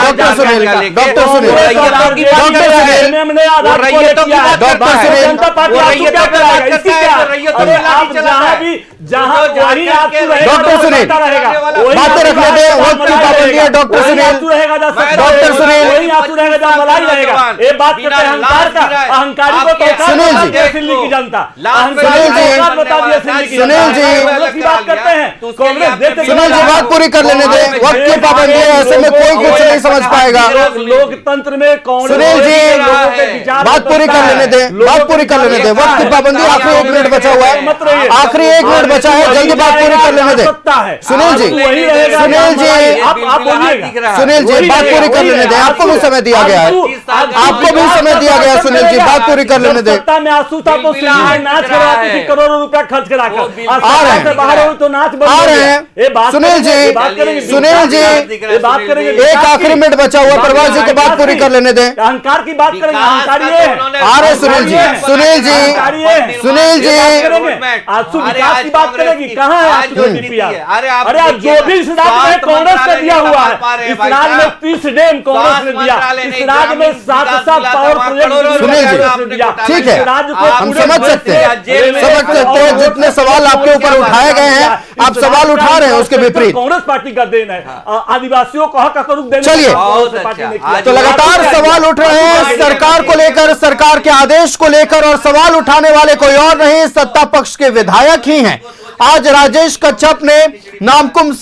Speaker 1: बातें रखने दें, वक्त की पाबंदी है। डॉक्टर सुनील
Speaker 6: अहंकारी को दिल्ली की जनता
Speaker 1: सुनील जी बात पूरी कर लेने दें, वक्त की पाबंदी है। ऐसे में कोई कुछ नहीं समझ पाएगा।
Speaker 6: लोकतंत्र में
Speaker 1: सुनील जी बात पूरी कर लेने दें, बात पूरी कर लेने दें, वक्त की पाबंदी। आखिरी 1 मिनट बचा हुआ है, आखिरी 1 मिनट बचा है, जल्दी बात पूरी कर लेने दें। सुनील जी बात पूरी कर लेने दें, आपको भी समय दिया गया है, आपको भी समय दिया गया है। सुनील जी बात पूरी कर लेने दें।
Speaker 6: में आंसू था तो नाच करवाती थी करोड़ों रुपया खर्च कराकर, बाहर हो तो नाच
Speaker 1: आ रहे हैं। सुनील जी बात करेंगे, एक आखिरी मिनट बचा हुआ, परवाज जी की बात पूरी कर लेने दें।
Speaker 6: अहंकार की बात करेंगे, अहंकारी है।
Speaker 1: आ रहे सुनील जी
Speaker 6: आंसू विकास की बात करेगी, कहाँ है आंसू डीपीआर? अरे आप जो भी इस राज्य में कांग्रेस ने दिया हुआ है, इस राज्य में 30 डैम कांग्रेस ने दिया, इस राज्य में 7 पावर प्रोजेक्ट
Speaker 1: सुनील जी ठीक है, हम समझ सकते हैं जितने सवाल आपके ऊपर उठाए गए हैं, आप सवाल उठा रहे हैं उसके विपरीत।
Speaker 6: कांग्रेस पार्टी का देन है, आदिवासियों को हक हकरूक देने।
Speaker 1: चलिए तो लगातार सवाल उठ रहे हैं सरकार को लेकर, सरकार के आदेश को लेकर, और सवाल उठाने वाले कोई और नहीं सत्ता पक्ष के विधायक ही हैं। आज राजेश कच्छप ने नामकुम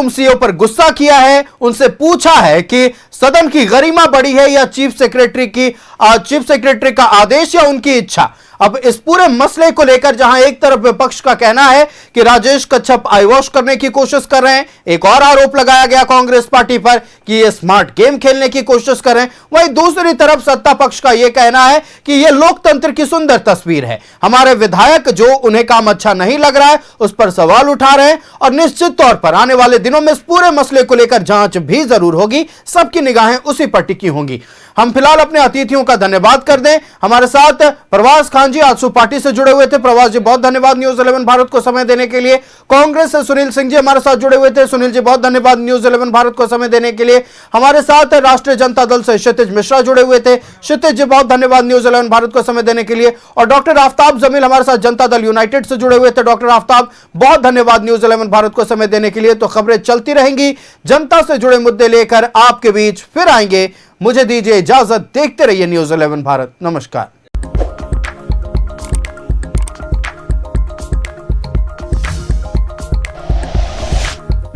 Speaker 1: सीओ पर गुस्सा किया है, उनसे पूछा है कि सदन की गरिमा बढ़ी है या चीफ सेक्रेटरी का आदेश या उनकी इच्छा। अब इस पूरे मसले को लेकर जहां एक तरफ विपक्ष का कहना है कि राजेश कच्छप आईवॉश करने की कोशिश कर रहे हैं, एक और आरोप लगाया गया कांग्रेस पार्टी पर कि ये स्मार्ट गेम खेलने की कोशिश कर रहे हैं, वहीं दूसरी तरफ सत्ता पक्ष का यह कहना है कि यह लोकतंत्र की सुंदर तस्वीर है। हमारे विधायक जो उन्हें काम अच्छा नहीं लग रहा है उस पर सवाल उठा रहे हैं और निश्चित तौर पर आने वाले दिनों में इस पूरे मसले को लेकर जांच भी जरूर होगी, सबकी निगाहें उसी पर टिकी होंगी। हम फिलहाल अपने अतिथियों का धन्यवाद कर दें। हमारे साथ परवाज खान प्रधान जी आजसू पार्टी से जुड़े हुए थे। प्रवास जी बहुत धन्यवाद न्यूज 11 भारत को समय देने के लिए। कांग्रेस से सुनील सिंह जी हमारे साथ जुड़े हुए थे। सुनील जी बहुत धन्यवाद न्यूज 11 भारत को समय देने के लिए। हमारे साथ राष्ट्रीय जनता दल से क्षितिज मिश्रा जुड़े हुए थे। क्षितिज जी बहुत धन्यवाद न्यूज 11 भारत को समय देने के लिए। और डॉक्टर आफ्ताब जमील हमारे साथ जनता दल यूनाइटेड से जुड़े हुए थे। डॉक्टर आफ्ताब बहुत धन्यवाद न्यूज 11 भारत को समय देने के लिए। तो खबरें चलती रहेंगी, जनता से जुड़े मुद्दे लेकर आपके बीच फिर आएंगे। मुझे दीजिए इजाजत, देखते रहिए न्यूज 11 भारत। नमस्कार।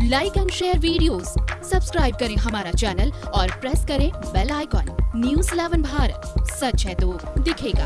Speaker 10: Like and share videos, subscribe करें हमारा चैनल और प्रेस करें बेल आइकॉन। न्यूज 11 भारत, सच है तो दिखेगा।